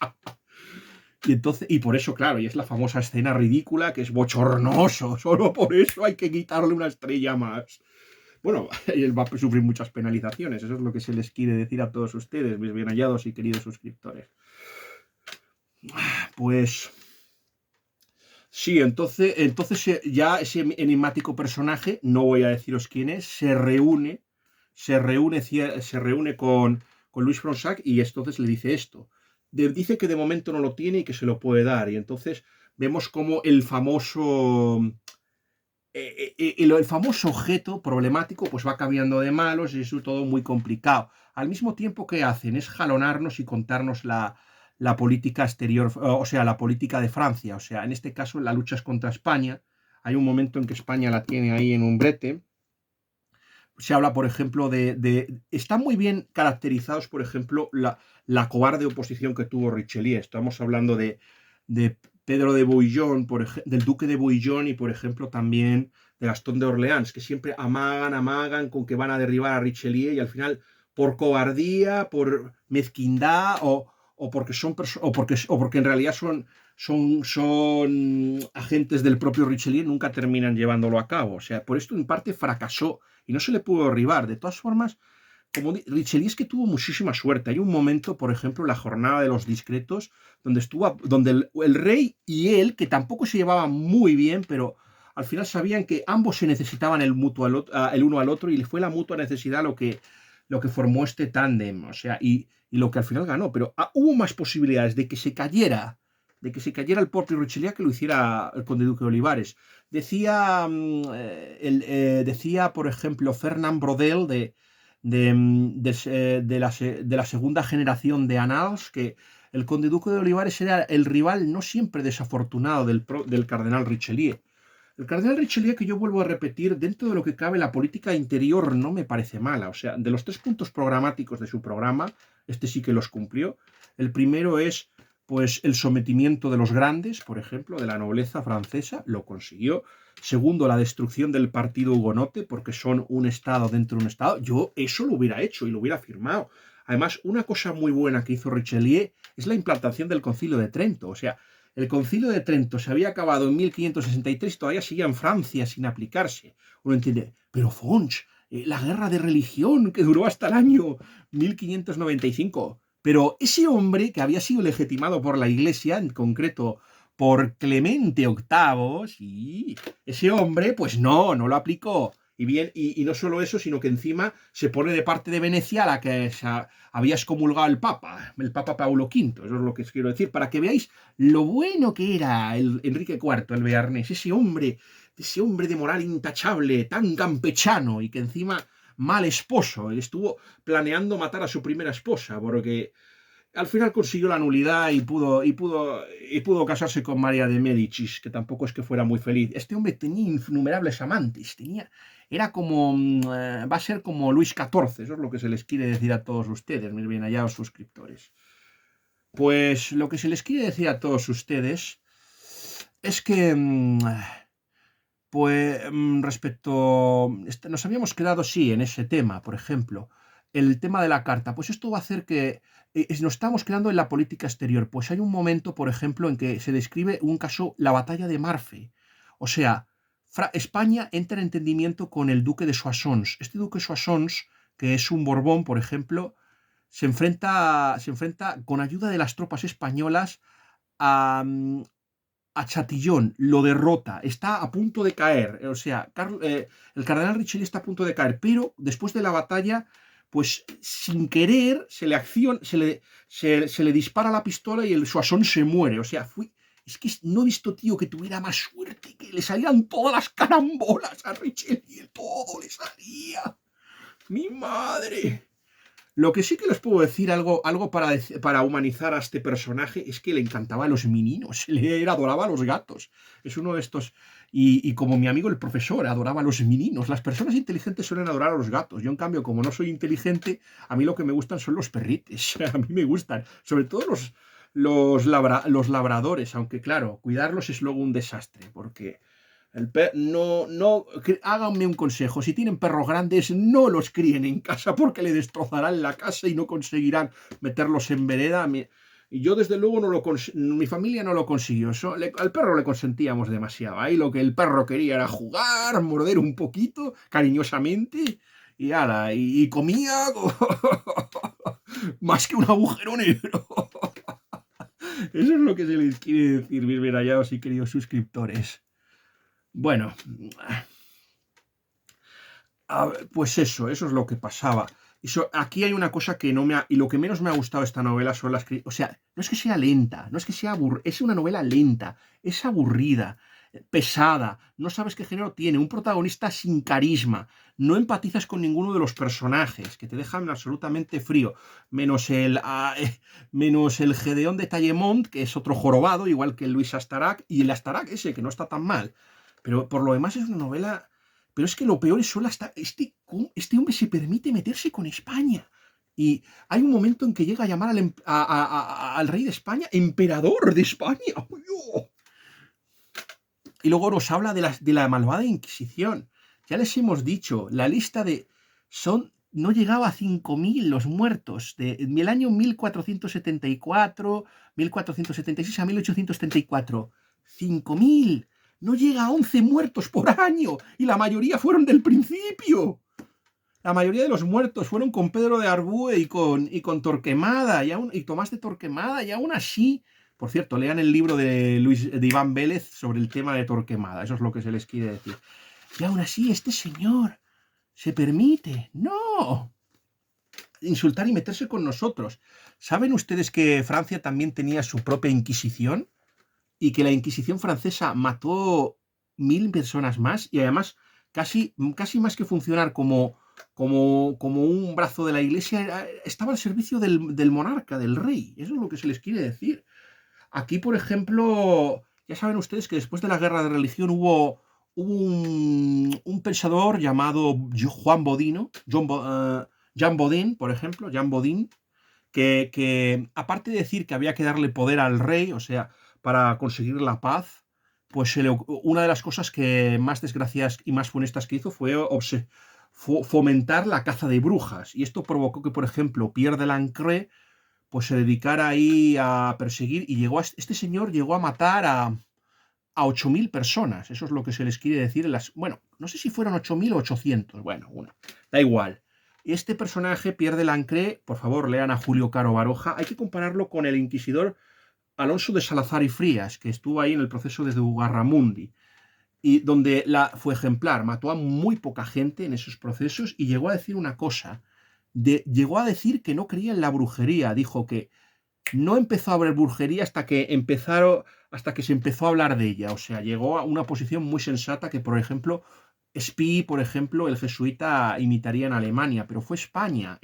Y por eso, claro, y es la famosa escena ridícula que es bochornoso, solo por eso hay que quitarle una estrella más. Bueno, y él va a sufrir muchas penalizaciones, eso es lo que se les quiere decir a todos ustedes, mis bien hallados y queridos suscriptores. Pues sí, entonces ya ese enigmático personaje, no voy a deciros quién es, se reúne con Luis Fronsac y entonces le dice esto. Dice que de momento no lo tiene y que se lo puede dar. Y entonces vemos como el famoso objeto problemático pues va cambiando de malos y es todo muy complicado. Al mismo tiempo que hacen es jalonarnos y contarnos la política exterior, o sea, la política de Francia. O sea, en este caso la lucha es contra España. Hay un momento en que España la tiene ahí en un brete. Se habla, por ejemplo, están muy bien caracterizados, por ejemplo, la cobarde oposición que tuvo Richelieu. Estamos hablando de Pedro de Bouillon, del duque de Bouillon y, por ejemplo, también de Gastón de Orleans, que siempre amagan con que van a derribar a Richelieu y al final, por cobardía, por mezquindad o porque en realidad son agentes del propio Richelieu, nunca terminan llevándolo a cabo. O sea, por esto en parte fracasó y no se le pudo derribar. De todas formas, Richelieu es que tuvo muchísima suerte. Hay un momento, por ejemplo, la jornada de los discretos, donde el rey y él, que tampoco se llevaban muy bien, pero al final sabían que ambos se necesitaban el uno al otro, y fue la mutua necesidad lo que formó este tándem, o sea, y lo que al final ganó. Pero hubo más posibilidades de que se cayera el propio Richelieu que lo hiciera el conde duque de Olivares. Decía, por ejemplo, Fernand Braudel de la segunda generación de Annals, que el conde duque de Olivares era el rival no siempre desafortunado del cardenal Richelieu. El cardenal Richelieu, que yo vuelvo a repetir, dentro de lo que cabe, la política interior no me parece mala. O sea, de los 3 puntos programáticos de su programa, este sí que los cumplió. El primero es, pues, el sometimiento de los grandes, por ejemplo, de la nobleza francesa, lo consiguió. Segundo, la destrucción del partido hugonote, porque son un Estado dentro de un Estado. Yo eso lo hubiera hecho y lo hubiera firmado. Además, una cosa muy buena que hizo Richelieu es la implantación del Concilio de Trento. O sea, el Concilio de Trento se había acabado en 1563 y todavía seguía en Francia sin aplicarse. Uno entiende, pero Fonch, la guerra de religión que duró hasta el año 1595. Pero ese hombre, que había sido legitimado por la Iglesia, en concreto por Clemente VIII, sí, ese hombre, pues no lo aplicó. Y bien, y no solo eso, sino que encima se pone de parte de Venecia, a la que había excomulgado el Papa Paulo V. Eso es lo que os quiero decir, para que veáis lo bueno que era el Enrique IV, el bearnés, ese hombre de moral intachable, tan campechano, y que encima mal esposo. Él estuvo planeando matar a su primera esposa, porque al final consiguió la nulidad y pudo casarse con María de Médicis, que tampoco es que fuera muy feliz. Este hombre tenía innumerables amantes, va a ser como Luis XIV, eso es lo que se les quiere decir a todos ustedes, mis bien hallados suscriptores. Pues lo que se les quiere decir a todos ustedes es que, nos habíamos quedado, sí, en ese tema, por ejemplo, el tema de la carta. Pues esto va a hacer que nos estamos quedando en la política exterior. Pues hay un momento, por ejemplo, en que se describe un caso, la batalla de Marfe. O sea, España entra en entendimiento con el duque de Soissons. Este duque de Soissons, que es un Borbón, por ejemplo, se enfrenta con ayuda de las tropas españolas a, Chatillon, lo derrota, está a punto de caer. O sea, el cardenal Richelieu está a punto de caer, pero después de la batalla, pues sin querer se le dispara la pistola y el Soissons se muere. O sea, es que no he visto, tío, que tuviera más suerte, que le salían todas las carambolas a Richelieu, todo le salía. ¡Mi madre! Lo que sí que les puedo decir, algo para humanizar a este personaje, es que le encantaban los meninos, él adoraba a los gatos. Es uno de estos. Y como mi amigo el profesor adoraba a los meninos. Las personas inteligentes suelen adorar a los gatos. Yo, en cambio, como no soy inteligente, a mí lo que me gustan son los perrites. A mí me gustan. Sobre todo los labradores, aunque claro, cuidarlos es luego un desastre, porque háganme un consejo: si tienen perros grandes, no los críen en casa, porque le destrozarán la casa y no conseguirán meterlos en vereda. Y yo, desde luego, mi familia no lo consiguió. Al perro le consentíamos demasiado. Ahí lo que el perro quería era jugar, morder un poquito, cariñosamente, y ala, y comía más que un agujero negro. Eso es lo que se les quiere decir, mis bien hallados y queridos suscriptores. Bueno, pues eso es lo que pasaba. Aquí hay una cosa que no me ha... Y lo que menos me ha gustado de esta novela son las... O sea, no es que sea lenta, no es que sea es una novela lenta, es aburrida, pesada, no sabes qué género tiene, un protagonista sin carisma, no empatizas con ninguno de los personajes, que te dejan absolutamente frío, menos el Gedeón de Tallemont, que es otro jorobado, igual que el Luis Astarac, y el Astarac ese, que no está tan mal. Pero por lo demás es una novela... Pero es que lo peor es solo hasta este hombre se permite meterse con España. Y hay un momento en que llega a llamar al rey de España emperador de España. ¡Oh! Y luego nos habla de la malvada Inquisición. Ya les hemos dicho, la lista son no llegaba a 5.000 los muertos. En el año 1474, 1476 a 1834. 5.000. No llega a 11 muertos por año. Y la mayoría fueron del principio. La mayoría de los muertos fueron con Pedro de Arbue y con Torquemada y Tomás de Torquemada, y aún así, por cierto, lean el libro de Iván Vélez sobre el tema de Torquemada, eso es lo que se les quiere decir. Y aún así, este señor se permite, no, insultar y meterse con nosotros. ¿Saben ustedes que Francia también tenía su propia Inquisición? Y que la Inquisición francesa mató 1.000 personas más, y además casi más que funcionar como un brazo de la iglesia, estaba al servicio del monarca, del rey. Eso es lo que se les quiere decir. Aquí, por ejemplo, ya saben ustedes que después de la guerra de religión hubo un pensador llamado Juan Bodino, Jean Bodin, por ejemplo, Jean Bodin, que aparte de decir que había que darle poder al rey, o sea, para conseguir la paz, pues una de las cosas que más desgraciadas y más funestas que hizo fue fomentar la caza de brujas. Y esto provocó que, por ejemplo, Pierre de Lancret pues se dedicara ahí a perseguir, y este señor llegó a matar a 8.000 personas. Eso es lo que se les quiere decir bueno, no sé si fueron 8.000 o 800. Bueno, da igual. Este personaje, Pierre de Lancret, por favor, lean a Julio Caro Baroja. Hay que compararlo con el inquisidor Alonso de Salazar y Frías, que estuvo ahí en el proceso de Ugarramundi, y donde fue ejemplar, mató a muy poca gente en esos procesos, y llegó a decir una cosa. Llegó a decir que no creía en la brujería. Dijo que no empezó a haber brujería hasta que se empezó a hablar de ella. O sea, llegó a una posición muy sensata que, por ejemplo, Spee, por ejemplo, el jesuita, imitaría en Alemania, pero fue España,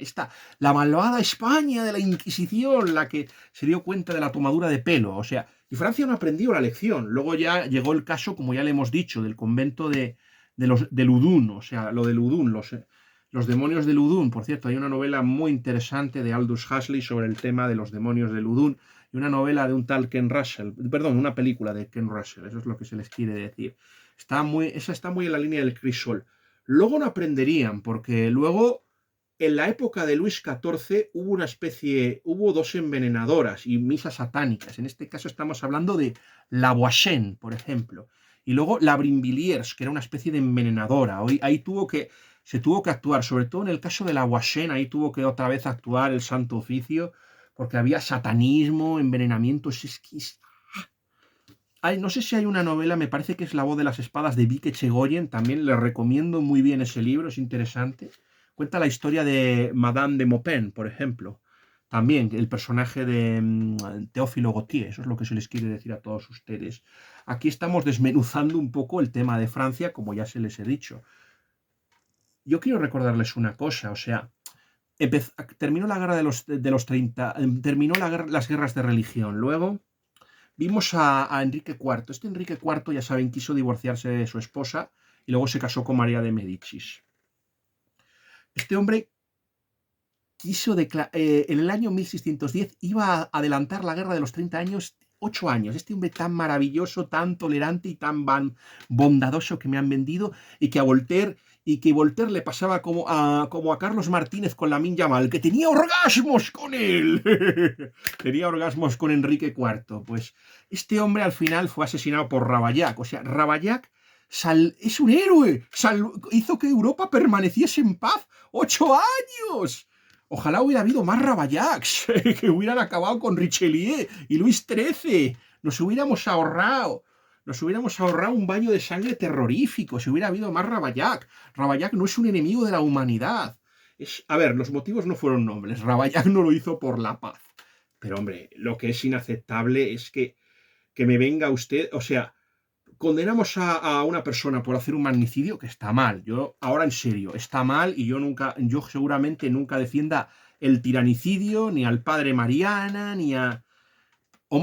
la malvada España de la Inquisición, la que se dio cuenta de la tomadura de pelo. O sea, y Francia no aprendió la lección. Luego ya llegó el caso, como ya le hemos dicho, del convento de Ludun, o sea, lo de Ludun, los demonios de Ludun. Por cierto, hay una novela muy interesante de Aldous Huxley sobre el tema de los demonios de Ludun, y una novela de un tal Ken Russell, perdón, una película de Ken Russell, eso es lo que se les quiere decir. Esa está muy en la línea del crisol. Luego no aprenderían, porque luego, en la época de Luis XIV, hubo dos envenenadoras y misas satánicas. En este caso estamos hablando de la Boissin, por ejemplo. Y luego la Brinvilliers, que era una especie de envenenadora. Ahí se tuvo que actuar, sobre todo en el caso de la Boissin, ahí tuvo que otra vez actuar el Santo Oficio, porque había satanismo, envenenamiento. No sé si hay una novela, me parece que es La voz de las espadas, de Vique Chegoyen. También les recomiendo muy bien ese libro, es interesante. Cuenta la historia de Madame de Maupin, por ejemplo. También el personaje de Teófilo Gautier, eso es lo que se les quiere decir a todos ustedes. Aquí estamos desmenuzando un poco el tema de Francia, como ya se les he dicho. Yo quiero recordarles una cosa, o sea, terminó la guerra de los 30, terminó las guerras de religión. Luego vimos a Enrique IV. Este Enrique IV, ya saben, quiso divorciarse de su esposa y luego se casó con María de Médicis. Este hombre en el año 1610 iba a adelantar la guerra de los 30 años, 8 años. Este hombre tan maravilloso, tan tolerante y tan bondadoso que me han vendido, y que Voltaire le pasaba como a Carlos Martínez con Lamine Yamal, que tenía orgasmos con él. Tenía orgasmos con Enrique IV. Pues este hombre al final fue asesinado por Ravaillac. O sea, Ravaillac es un héroe. Hizo que Europa permaneciese en paz 8 años. Ojalá hubiera habido más Ravaillacs, que hubieran acabado con Richelieu y Luis XIII. Nos hubiéramos ahorrado un baño de sangre terrorífico si hubiera habido más Ravaillac. Ravaillac no es un enemigo de la humanidad. A ver, los motivos no fueron nobles. Ravaillac no lo hizo por la paz. Pero, hombre, lo que es inaceptable es que me venga usted, o sea, condenamos a una persona por hacer un magnicidio, que está mal. Ahora en serio, está mal, y yo seguramente nunca defienda el tiranicidio, ni al padre Mariana, ni a...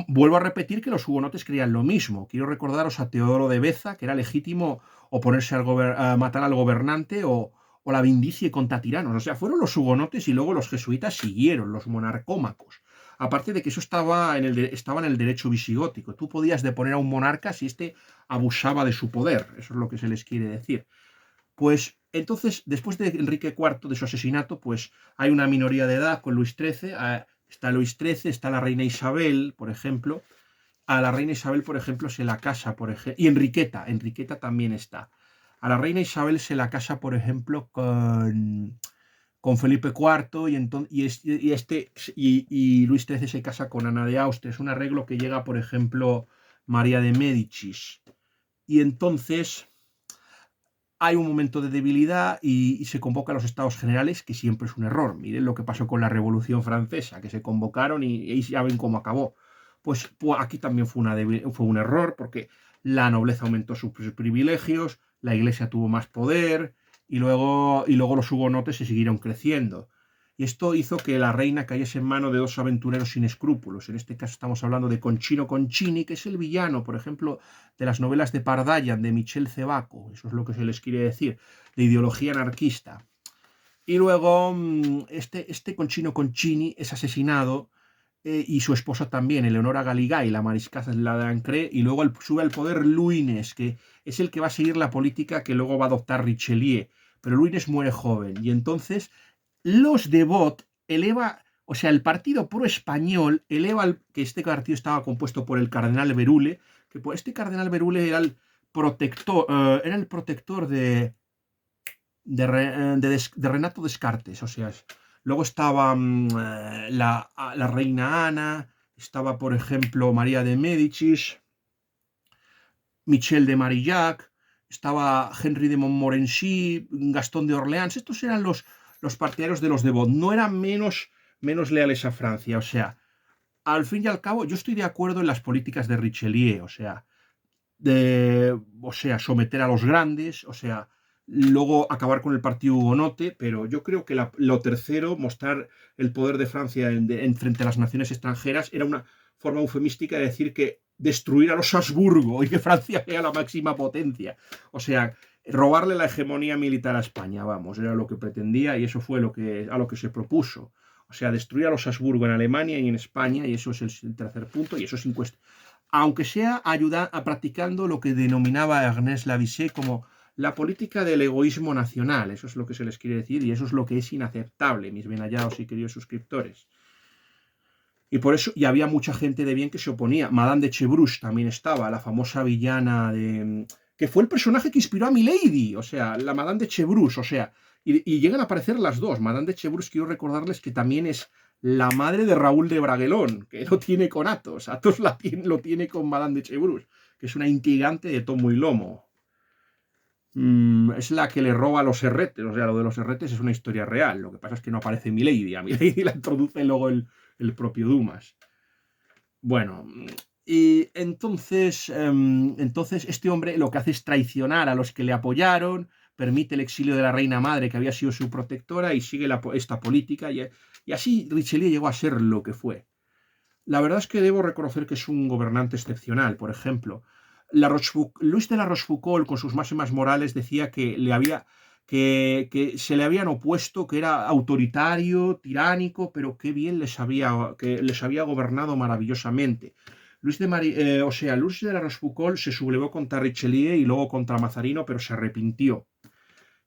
Vuelvo a repetir que los hugonotes creían lo mismo. Quiero recordaros a Teodoro de Beza, que era legítimo oponerse a matar al gobernante, o la vindicie contra tiranos. O sea, fueron los hugonotes, y luego los jesuitas siguieron, los monarcómacos. Aparte de que eso estaba en el derecho visigótico. Tú podías deponer a un monarca si éste abusaba de su poder. Eso es lo que se les quiere decir. Pues Entonces, después de Enrique IV, de su asesinato, pues hay una minoría de edad con Luis XIII. Está Luis XIII, está la reina Isabel, por ejemplo. A la reina Isabel, por ejemplo, se la casa, por ejemplo, y Enriqueta también está. A la reina Isabel se la casa, por ejemplo, con Felipe IV y Luis XIII se casa con Ana de Austria. Es un arreglo que llega, por ejemplo, María de Médicis. Y entonces hay un momento de debilidad y se convoca a los estados generales, que siempre es un error. Miren lo que pasó con la Revolución Francesa, que se convocaron y ya ven cómo acabó. Pues aquí también fue un error, porque la nobleza aumentó sus privilegios, la iglesia tuvo más poder y luego los hugonotes se siguieron creciendo. Y esto hizo que la reina cayese en manos de dos aventureros sin escrúpulos. En este caso estamos hablando de Concino Concini, que es el villano, por ejemplo, de las novelas de Pardaillan, de Michel Cebaco. Eso es lo que se les quiere decir, de ideología anarquista. Y luego este Concino Concini es asesinado y su esposa también, Eleonora Galigay, la mariscala de Ancre, y luego sube al poder Luynes, que es el que va a seguir la política que luego va a adoptar Richelieu. Pero Luynes muere joven y entonces los de Bot eleva, o sea, el partido pro español eleva, que este partido estaba compuesto por el cardenal Berule, que este cardenal Berule era el protector de Renato Descartes, o sea, luego estaba la reina Ana, estaba, por ejemplo, María de Médicis, Michel de Marillac, estaba Henry de Montmorency, Gastón de Orleans. Estos eran los partidarios de los de Bot. No eran menos leales a Francia. O sea, al fin y al cabo, yo estoy de acuerdo en las políticas de Richelieu. O sea, someter a los grandes, o sea, luego acabar con el partido hugonote, pero yo creo que lo tercero, mostrar el poder de Francia frente a las naciones extranjeras, era una forma eufemística de decir que destruir a los Habsburgo y que Francia sea la máxima potencia. O sea, robarle la hegemonía militar a España, vamos, era lo que pretendía y eso fue a lo que se propuso. O sea, destruir a los Habsburgo en Alemania y en España, y eso es el tercer punto, y eso es aunque sea practicando lo que denominaba Ernest Lavissée como la política del egoísmo nacional. Eso es lo que se les quiere decir y eso es lo que es inaceptable, mis bien hallados y queridos suscriptores. Y por eso, y había mucha gente de bien que se oponía. Madame de Chevreuse también estaba, la famosa villana que fue el personaje que inspiró a Milady, o sea, la Madame de Chevreuse, o sea, y llegan a aparecer las dos. Madame de Chevreuse, quiero recordarles que también es la madre de Raúl de Bragelón, que lo tiene con Athos. Athos lo tiene con Madame de Chevreuse, que es una intrigante de tomo y lomo. Es la que le roba a los herretes. O sea, lo de los herretes es una historia real. Lo que pasa es que no aparece Milady. A Milady la introduce luego el propio Dumas. Bueno, y entonces este hombre lo que hace es traicionar a los que le apoyaron, permite el exilio de la reina madre que había sido su protectora y sigue esta política y así Richelieu llegó a ser lo que fue. La verdad es que debo reconocer que es un gobernante excepcional. Por ejemplo, Luis de la Rochefoucauld, con sus máximas morales, decía que se le habían opuesto, que era autoritario, tiránico, pero qué bien que les había gobernado maravillosamente. Luis de la Rochefoucauld se sublevó contra Richelieu y luego contra Mazarino, pero se arrepintió.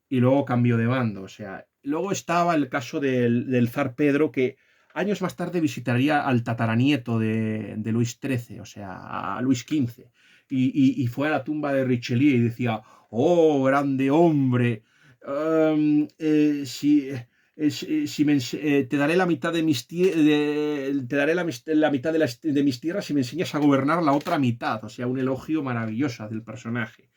Y luego cambió de bando. O sea, luego estaba el caso del zar Pedro, que años más tarde visitaría al tataranieto de Luis XIII, o sea, a Luis XV. Y fue a la tumba de Richelieu y decía: oh, grande hombre, te daré la mitad de mis te daré la mitad de mis tierras si me enseñas a gobernar la otra mitad. O sea, un elogio maravilloso del personaje.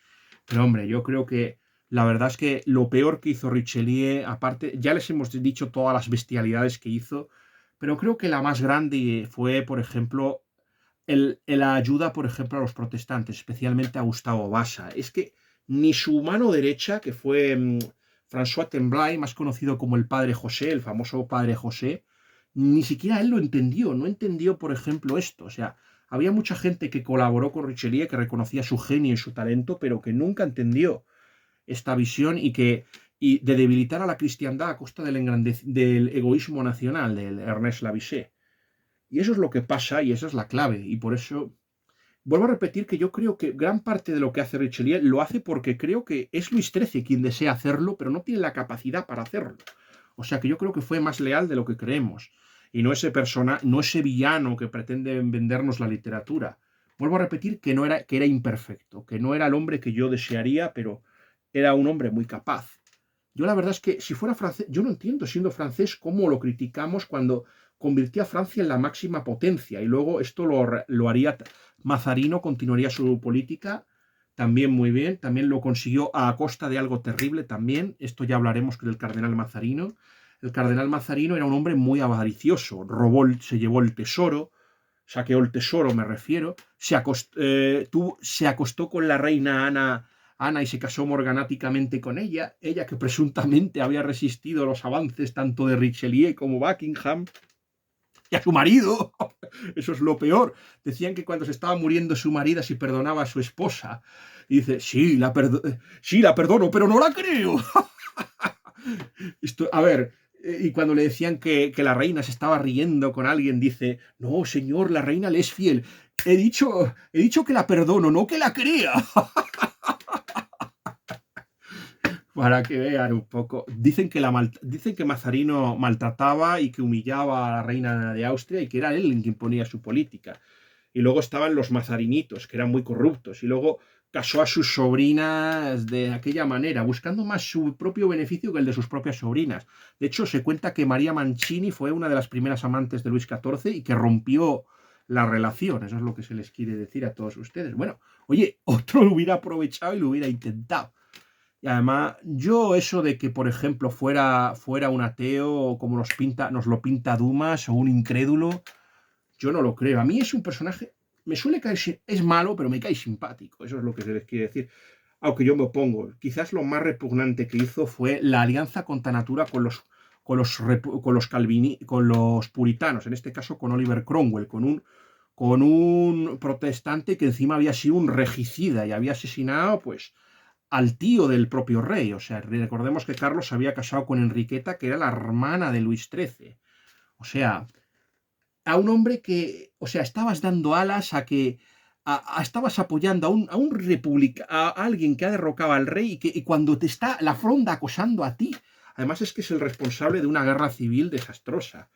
Pero hombre, yo creo que la verdad es que lo peor que hizo Richelieu, aparte, ya les hemos dicho todas las bestialidades que hizo, pero creo que la más grande fue, por ejemplo, la ayuda, por ejemplo, a los protestantes, especialmente a Gustavo Vasa. Es que ni su mano derecha, que fue François Tremblay, más conocido como el Padre José, el famoso Padre José, ni siquiera él lo entendió. No entendió, por ejemplo, esto. O sea, había mucha gente que colaboró con Richelieu, que reconocía su genio y su talento, pero que nunca entendió esta visión y de debilitar a la cristiandad a costa del egoísmo nacional del Ernest Lavissée. Y eso es lo que pasa y esa es la clave. Y por eso vuelvo a repetir que yo creo que gran parte de lo que hace Richelieu lo hace porque creo que es Luis XIII quien desea hacerlo, pero no tiene la capacidad para hacerlo. O sea que yo creo que fue más leal de lo que creemos. Y no ese persona, no ese villano que pretende vendernos la literatura. Vuelvo a repetir que era imperfecto, que no era el hombre que yo desearía, pero era un hombre muy capaz. Yo la verdad es que si fuera francés, yo no entiendo siendo francés cómo lo criticamos cuando convirtió a Francia en la máxima potencia y luego esto lo haría Mazarino, continuaría su política también muy bien, también lo consiguió a costa de algo terrible también, esto ya hablaremos del cardenal Mazarino. El cardenal Mazarino era un hombre muy avaricioso, se llevó el tesoro, saqueó el tesoro, me refiero, se acostó con la reina Ana y se casó morganáticamente con ella que presuntamente había resistido los avances tanto de Richelieu como Buckingham, y a su marido, eso es lo peor. Decían que cuando se estaba muriendo su marido, si perdonaba a su esposa, y dice, sí, la perdono, pero no la creo. Esto, a ver, y cuando le decían que la reina se estaba riendo con alguien, dice, no, señor, la reina le es fiel. He dicho que la perdono, no que la crea. Para que vean un poco. Dicen que Mazarino maltrataba y que humillaba a la reina de Austria y que era él el que imponía su política. Y luego estaban los mazarinitos, que eran muy corruptos. Y luego casó a sus sobrinas de aquella manera, buscando más su propio beneficio que el de sus propias sobrinas. De hecho, se cuenta que María Mancini fue una de las primeras amantes de Luis XIV y que rompió la relación. Eso es lo que se les quiere decir a todos ustedes. Bueno, oye, otro lo hubiera aprovechado y lo hubiera intentado. Y además, yo eso de que, por ejemplo, fuera un ateo, como nos lo pinta Dumas, o un incrédulo, yo no lo creo. A mí es un personaje, me suele caer, es malo, pero me cae simpático. Eso es lo que se les quiere decir. Aunque yo me opongo. Quizás lo más repugnante que hizo fue la alianza contra natura con los puritanos, en este caso con Oliver Cromwell, con un protestante que encima había sido un regicida y había asesinado, pues, al tío del propio rey. O sea, recordemos que Carlos se había casado con Enriqueta, que era la hermana de Luis XIII. O sea, a un hombre que, o sea, estabas dando alas a que estabas apoyando a alguien que ha derrocado al rey y cuando te está la fronda acosando a ti. Además es que es el responsable de una guerra civil desastrosa,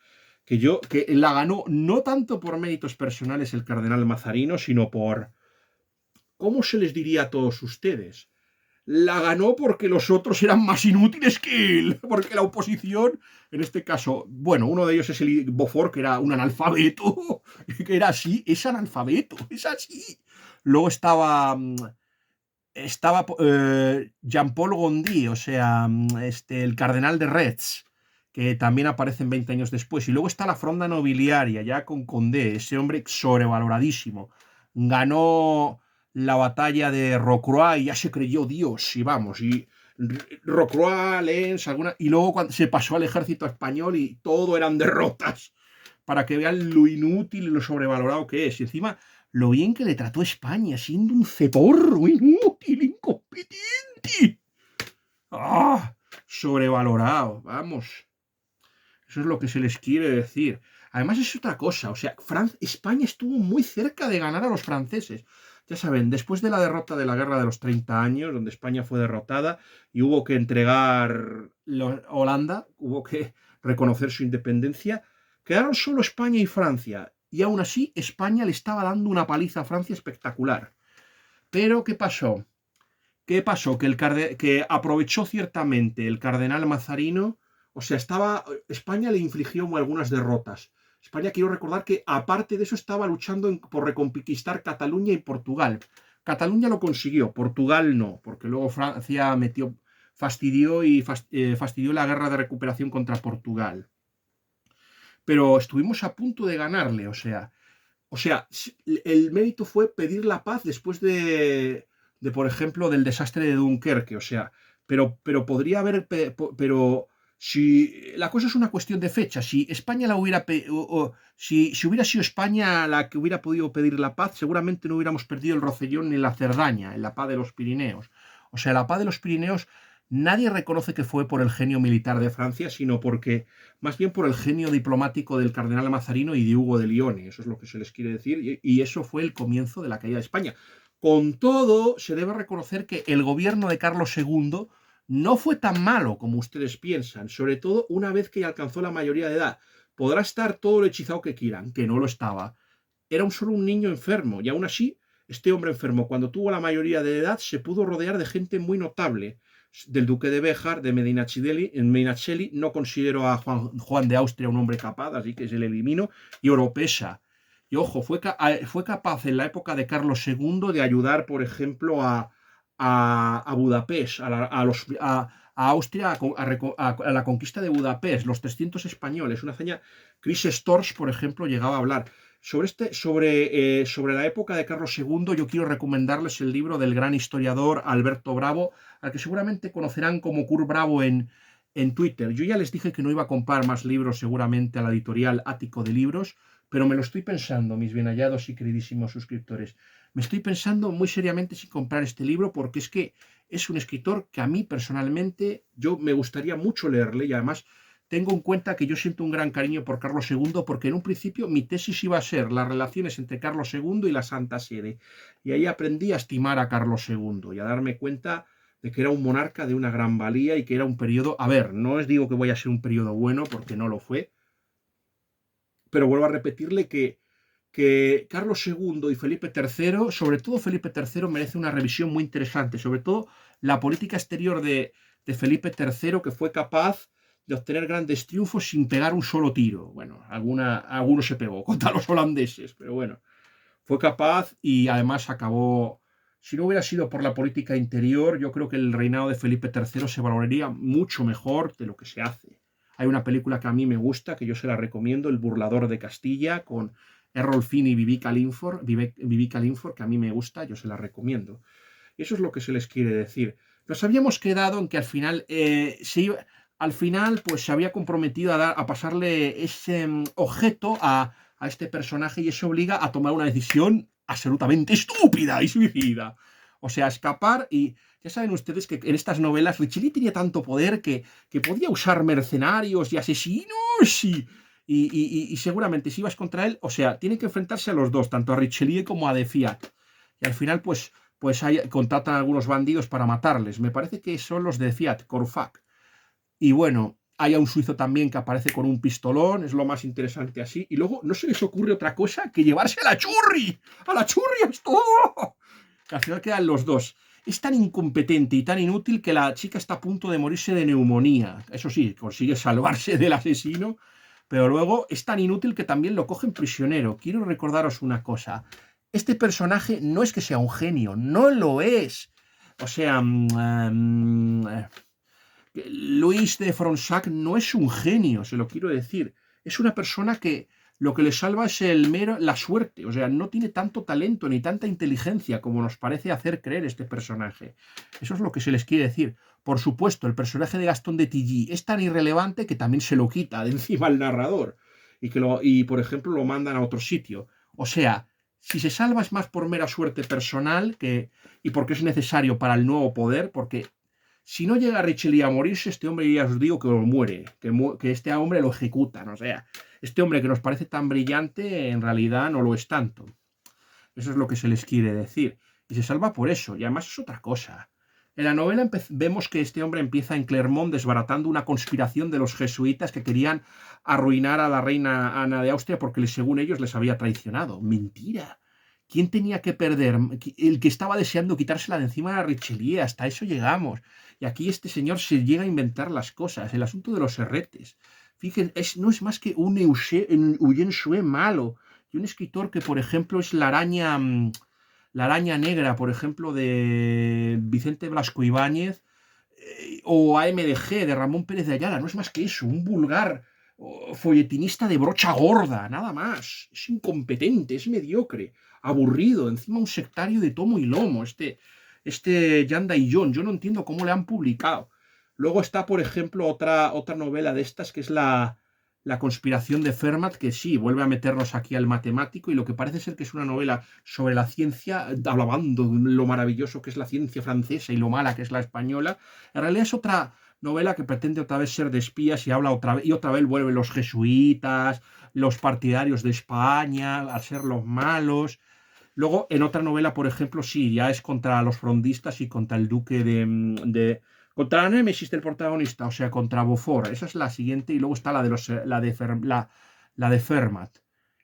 que la ganó no tanto por méritos personales el cardenal Mazarino, sino por, ¿cómo se les diría a todos ustedes? La ganó porque los otros eran más inútiles que él, porque la oposición, en este caso, bueno, uno de ellos es el Beaufort, que era un analfabeto, que era así, es analfabeto, es así. Luego estaba Jean-Paul Gondy, o sea, el cardenal de Retz, que también aparecen 20 años después. Y luego está la fronda nobiliaria, ya con Condé, ese hombre sobrevaloradísimo. Ganó la batalla de Rocroi y ya se creyó Dios, y vamos, y Rocroi, Lens, y luego cuando se pasó al ejército español y todo eran derrotas, para que vean lo inútil y lo sobrevalorado que es. Y encima lo bien que le trató España, siendo un ceporro, inútil, incompetente. ¡Ah! Sobrevalorado, vamos. Eso es lo que se les quiere decir. Además es otra cosa, o sea, España estuvo muy cerca de ganar a los franceses. Ya saben, después de la derrota de la Guerra de los 30 años, donde España fue derrotada y hubo que entregar Holanda, hubo que reconocer su independencia, quedaron solo España y Francia. Y aún así, España le estaba dando una paliza a Francia espectacular. Pero, ¿qué pasó? ¿Qué pasó? Que aprovechó ciertamente el cardenal Mazarino, o sea, España le infligió algunas derrotas. España, quiero recordar que aparte de eso estaba luchando por reconquistar Cataluña y Portugal. Cataluña lo consiguió, Portugal no, porque luego Francia fastidió la guerra de recuperación contra Portugal. Pero estuvimos a punto de ganarle, o sea, el mérito fue pedir la paz después por ejemplo, del desastre de Dunkerque, o sea, pero podría haber, pero si la cosa es una cuestión de fecha, si España la hubiera, si hubiera sido España la que hubiera podido pedir la paz, seguramente no hubiéramos perdido el Rosellón ni la Cerdaña en la paz de los Pirineos. O sea, la paz de los Pirineos nadie reconoce que fue por el genio militar de Francia, sino porque, más bien por el genio diplomático del cardenal Mazarino y de Hugo de Lione. Eso es lo que se les quiere decir, y eso fue el comienzo de la caída de España. Con todo, se debe reconocer que el gobierno de Carlos II no fue tan malo como ustedes piensan, sobre todo una vez que ya alcanzó la mayoría de edad. Podrá estar todo lo hechizado que quieran, que no lo estaba. Era solo un niño enfermo, y aún así, este hombre enfermo, cuando tuvo la mayoría de edad, se pudo rodear de gente muy notable. Del duque de Béjar, de Medinaceli, no considero a Juan de Austria un hombre capaz, así que se le elimino, y Oropesa. Y ojo, fue capaz en la época de Carlos II de ayudar, por ejemplo, a Budapest, a Austria, a la conquista de Budapest, los 300 españoles, una hazaña. Chris Storch, por ejemplo, llegaba a hablar. Sobre la época de Carlos II, yo quiero recomendarles el libro del gran historiador Alberto Bravo, al que seguramente conocerán como Kurt Bravo en Twitter. Yo ya les dije que no iba a comprar más libros seguramente a la editorial Ático de Libros, pero me lo estoy pensando, mis bien hallados y queridísimos suscriptores. Me estoy pensando muy seriamente si comprar este libro, porque es que es un escritor que a mí personalmente yo me gustaría mucho leerle, y además tengo en cuenta que yo siento un gran cariño por Carlos II, porque en un principio mi tesis iba a ser las relaciones entre Carlos II y la Santa Sede. Y ahí aprendí a estimar a Carlos II y a darme cuenta de que era un monarca de una gran valía y que era un periodo, a ver, no os digo que voy a ser un periodo bueno, porque no lo fue, pero vuelvo a repetirle que Carlos II y Felipe III, sobre todo Felipe III, merece una revisión muy interesante, sobre todo la política exterior de Felipe III, que fue capaz de obtener grandes triunfos sin pegar un solo tiro. Bueno, alguno se pegó contra los holandeses, pero bueno, fue capaz y además acabó. Si no hubiera sido por la política interior, yo creo que el reinado de Felipe III se valoraría mucho mejor de lo que se hace. Hay una película que a mí me gusta, que yo se la recomiendo, El burlador de Castilla, con Errol Flynn y Vivica Linford, que a mí me gusta, yo se la recomiendo. Y eso es lo que se les quiere decir. Nos habíamos quedado en que al final pues se había comprometido a pasarle ese objeto a este personaje, y eso obliga a tomar una decisión absolutamente estúpida y suicida. O sea, escapar. Y ya saben ustedes que en estas novelas Richelieu tenía tanto poder que podía usar mercenarios y asesinos y seguramente si ibas contra él, o sea, tiene que enfrentarse a los dos, tanto a Richelieu como a De Fiat. Y al final pues contratan a algunos bandidos para matarles. Me parece que son los de Fiat, Corfac. Y bueno, hay un suizo también que aparece con un pistolón, es lo más interesante así. Y luego no se les ocurre otra cosa que llevarse a la churri. ¡A la churri es todo! Al final quedan los dos. Es tan incompetente y tan inútil que la chica está a punto de morirse de neumonía. Eso sí, consigue salvarse del asesino, pero luego es tan inútil que también lo cogen prisionero. Quiero recordaros una cosa. Este personaje no es que sea un genio, no lo es. O sea, Luis de Fronsac no es un genio, se lo quiero decir. Es una persona que lo que le salva es la suerte. O sea, no tiene tanto talento ni tanta inteligencia como nos parece hacer creer este personaje. Eso es lo que se les quiere decir. Por supuesto, el personaje de Gastón de Tilly es tan irrelevante que también se lo quita de encima al narrador. Y por ejemplo, lo mandan a otro sitio. O sea, si se salva es más por mera suerte personal y porque es necesario para el nuevo poder, porque si no llega Richelieu a morirse, este hombre ya os digo que lo muere, que este hombre lo ejecutan. O sea, este hombre que nos parece tan brillante, en realidad no lo es tanto. Eso es lo que se les quiere decir. Y se salva por eso. Y además es otra cosa. En la novela vemos que este hombre empieza en Clermont desbaratando una conspiración de los jesuitas que querían arruinar a la reina Ana de Austria porque según ellos les había traicionado. Mentira. ¿Quién tenía que perder? El que estaba deseando quitársela de encima era Richelieu. Hasta eso llegamos. Y aquí este señor se llega a inventar las cosas. El asunto de los herretes. Fíjense, no es más que un Eugène Sue malo. Y un escritor que, por ejemplo, es la araña negra, por ejemplo, de Vicente Blasco Ibáñez, o AMDG, de Ramón Pérez de Ayala. No es más que eso, un vulgar folletinista de brocha gorda, nada más. Es incompetente, es mediocre, aburrido, encima un sectario de tomo y lomo, este Yanda y John. Yo no entiendo cómo le han publicado. Luego está, por ejemplo, otra novela de estas, que es la La conspiración de Fermat, que sí, vuelve a meternos aquí al matemático, y lo que parece ser que es una novela sobre la ciencia, alabando lo maravilloso que es la ciencia francesa y lo mala que es la española, en realidad es otra novela que pretende otra vez ser de espías y habla otra vez, y otra vez vuelven los jesuitas, los partidarios de España, a ser los malos. Luego, en otra novela, por ejemplo, sí, ya es contra los frondistas y contra el duque contra la némesis del protagonista, o sea, contra Beaufort. Esa es la siguiente, y luego está la de Fermat.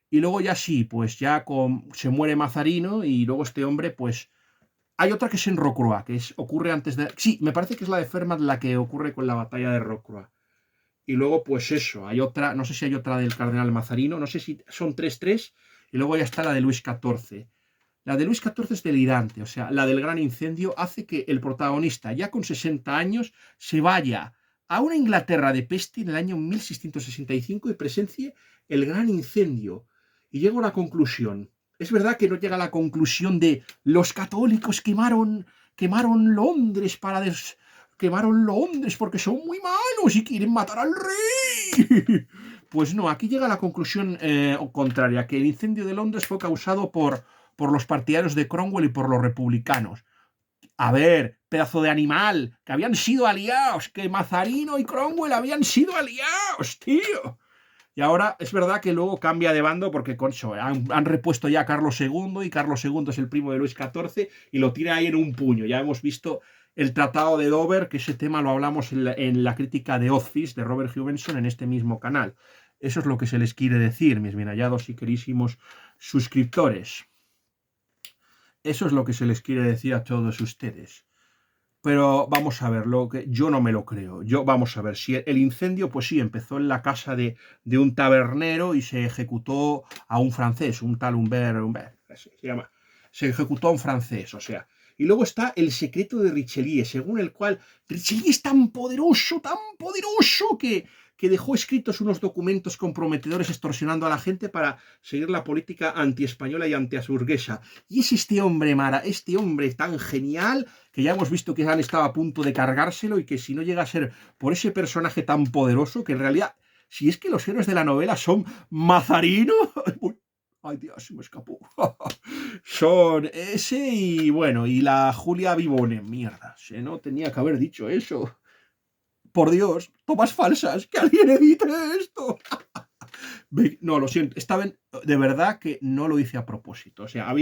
Y luego ya sí, pues ya se muere Mazarino, y luego este hombre, pues... Hay otra que es en Rocroi, ocurre antes de... Sí, me parece que es la de Fermat la que ocurre con la batalla de Rocroi. Y luego, pues eso, hay otra, no sé si hay otra del cardenal Mazarino, no sé si son 3-3, y luego ya está la de Luis XIV. La de Luis XIV es delirante, o sea, la del gran incendio hace que el protagonista, ya con 60 años, se vaya a una Inglaterra de peste en el año 1665 y presencie el gran incendio. Y llego a la conclusión. Es verdad que no llega a la conclusión de los católicos quemaron Londres quemaron Londres porque son muy malos y quieren matar al rey. Pues no, aquí llega a la conclusión contraria, que el incendio de Londres fue causado por los partidarios de Cromwell y por los republicanos. A ver, pedazo de animal, que habían sido aliados, que Mazarino y Cromwell habían sido aliados, tío. Y ahora es verdad que luego cambia de bando porque han repuesto ya a Carlos II, y Carlos II es el primo de Luis XIV y lo tiene ahí en un puño. Ya hemos visto el Tratado de Dover, que ese tema lo hablamos en la crítica de Office de Robert Hugenson en este mismo canal. Eso es lo que se les quiere decir, mis bien hallados y querísimos suscriptores. Eso es lo que se les quiere decir a todos ustedes. Pero vamos a ver, yo no me lo creo. Vamos a ver, si el incendio, pues sí, empezó en la casa de un tabernero y se ejecutó a un francés, un tal Humbert, se llama. Se ejecutó a un francés, o sea. Y luego está el secreto de Richelieu, según el cual Richelieu es tan poderoso que dejó escritos unos documentos comprometedores extorsionando a la gente para seguir la política antiespañola y antiasurguesa. Y es este hombre tan genial, que ya hemos visto que han estado a punto de cargárselo, y que si no llega a ser por ese personaje tan poderoso, que en realidad, si es que los héroes de la novela son Mazarino... Ay, Dios, se me escapó. Son ese y, bueno, y la Julia Vivone. Mierda, no tenía que haber dicho eso. Por Dios, tomas falsas, que alguien edite esto. No, lo siento, de verdad que no lo hice a propósito. O sea,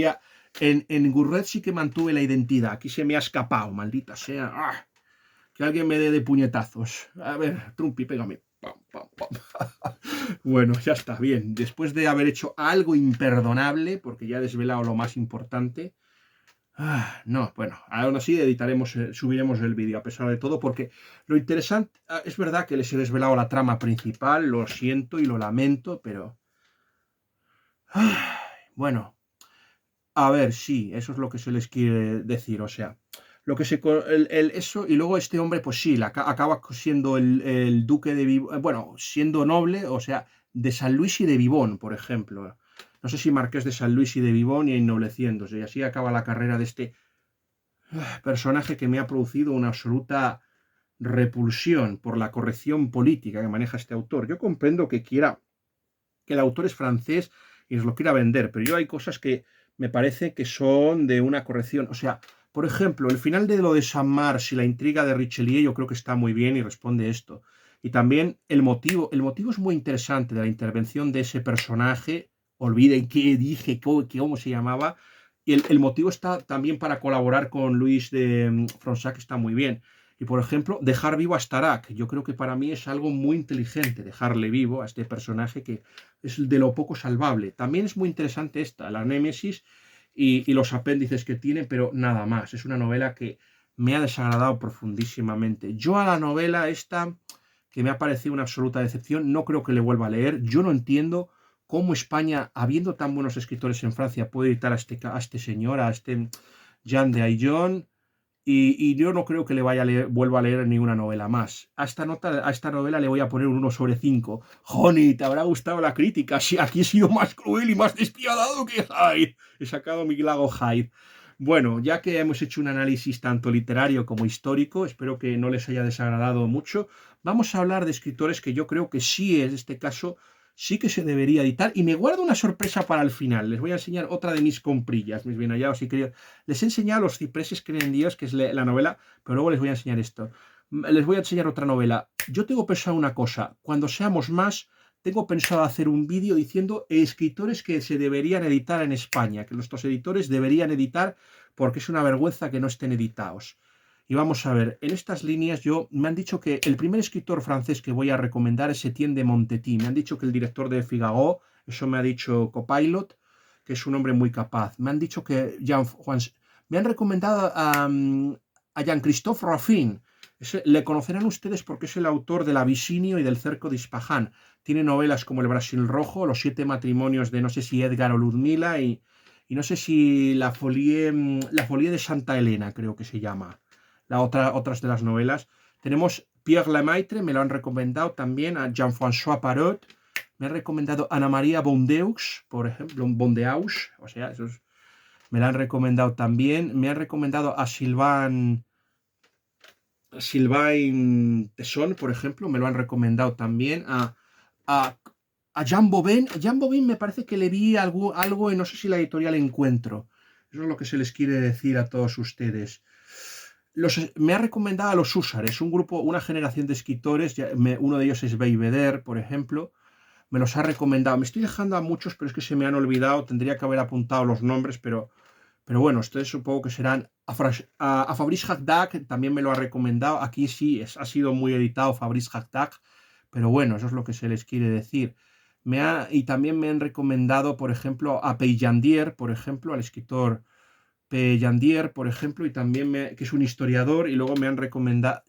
en Gurret sí que mantuve la identidad. Aquí se me ha escapado, maldita sea. ¡Ah! Que alguien me dé de puñetazos. A ver, Trumpy, pégame. Pam, pam, pam. Bueno, ya está, bien. Después de haber hecho algo imperdonable, porque ya he desvelado lo más importante. No, bueno, aún así subiremos el vídeo a pesar de todo, porque lo interesante, es verdad que les he desvelado la trama principal, lo siento y lo lamento, pero... Bueno, a ver, sí, eso es lo que se les quiere decir, o sea, lo que eso, y luego este hombre, pues sí, acaba siendo el duque de Vivón, bueno, siendo noble, o sea, de San Luis y de Vivón, por ejemplo. No sé si marqués de San Luis y de Vivón, y ennobleciéndose, y así acaba la carrera de este personaje que me ha producido una absoluta repulsión por la corrección política que maneja este autor. Yo comprendo que el autor es francés y nos lo quiera vender, pero hay cosas que me parece que son de una corrección. O sea, por ejemplo, el final de lo de Saint-Mars y la intriga de Richelieu, yo creo que está muy bien y responde esto. Y también el motivo es muy interesante de la intervención de ese personaje. Olviden qué dije, cómo se llamaba. Y el motivo está también para colaborar con Luis de Fronsac, está muy bien. Y, por ejemplo, dejar vivo a Starak. Yo creo que para mí es algo muy inteligente dejarle vivo a este personaje que es de lo poco salvable. También es muy interesante la Némesis y los apéndices que tiene, pero nada más. Es una novela que me ha desagradado profundísimamente. Yo a la novela esta, que me ha parecido una absoluta decepción, no creo que le vuelva a leer. Yo no entiendo cómo España, habiendo tan buenos escritores en Francia, puede editar a este señor, a este Jean de Aillon, y yo no creo que vuelva a leer ninguna novela más. A esta novela le voy a poner un 1/5. Joni, ¿te habrá gustado la crítica? Sí, aquí he sido más cruel y más despiadado que Hyde. He sacado mi lago Hyde. Bueno, ya que hemos hecho un análisis tanto literario como histórico, espero que no les haya desagradado mucho, vamos a hablar de escritores que yo creo que sí, en este caso, sí que se debería editar. Y me guardo una sorpresa para el final. Les voy a enseñar otra de mis comprillas, mis bien hallados y queridos. Les he enseñado Los cipreses creen en Dios, que es la novela, pero luego les voy a enseñar esto. Les voy a enseñar otra novela. Yo tengo pensado una cosa, cuando seamos más, tengo pensado hacer un vídeo diciendo escritores que se deberían editar en España, que nuestros editores deberían editar porque es una vergüenza que no estén editados. Y vamos a ver, en estas líneas me han dicho que el primer escritor francés que voy a recomendar es Etienne de Montetis. Me han dicho que el director de Figaro, eso me ha dicho Copilot, que es un hombre muy capaz. Me han dicho que me han recomendado a Jean-Christophe Raffin. Le conocerán ustedes porque es el autor de La Visinio y del Cerco de Ispahan. Tiene novelas como El Brasil Rojo, Los siete matrimonios de no sé si Edgar o Ludmila y no sé si la Folie de Santa Elena, creo que se llama. Otras de las novelas. Tenemos Pierre Lemaitre, me lo han recomendado también, a Jean-François Parot. Me han recomendado Ana María Bondeaux, por ejemplo, Bondeaux, o sea, me la han recomendado también. Me han recomendado a Sylvain Tesson, por ejemplo, me lo han recomendado también. A, a Jean Bovin. Jean Bovin me parece que le vi algo en no sé si la editorial Encuentro. Eso es lo que se les quiere decir a todos ustedes. Me ha recomendado a los Húsares, un grupo, una generación de escritores. Uno de ellos es Belvedere, por ejemplo. Me los ha recomendado. Me estoy dejando a muchos, pero es que se me han olvidado. Tendría que haber apuntado los nombres, pero bueno, ustedes supongo que serán. A Fabrice Hackdag también me lo ha recomendado. Aquí sí ha sido muy editado Fabrice Hackdag, pero bueno, eso es lo que se les quiere decir. Y también me han recomendado, por ejemplo, a Peillandier, por ejemplo, al escritor Peillandier, por ejemplo, y también que es un historiador, y luego me han recomendado,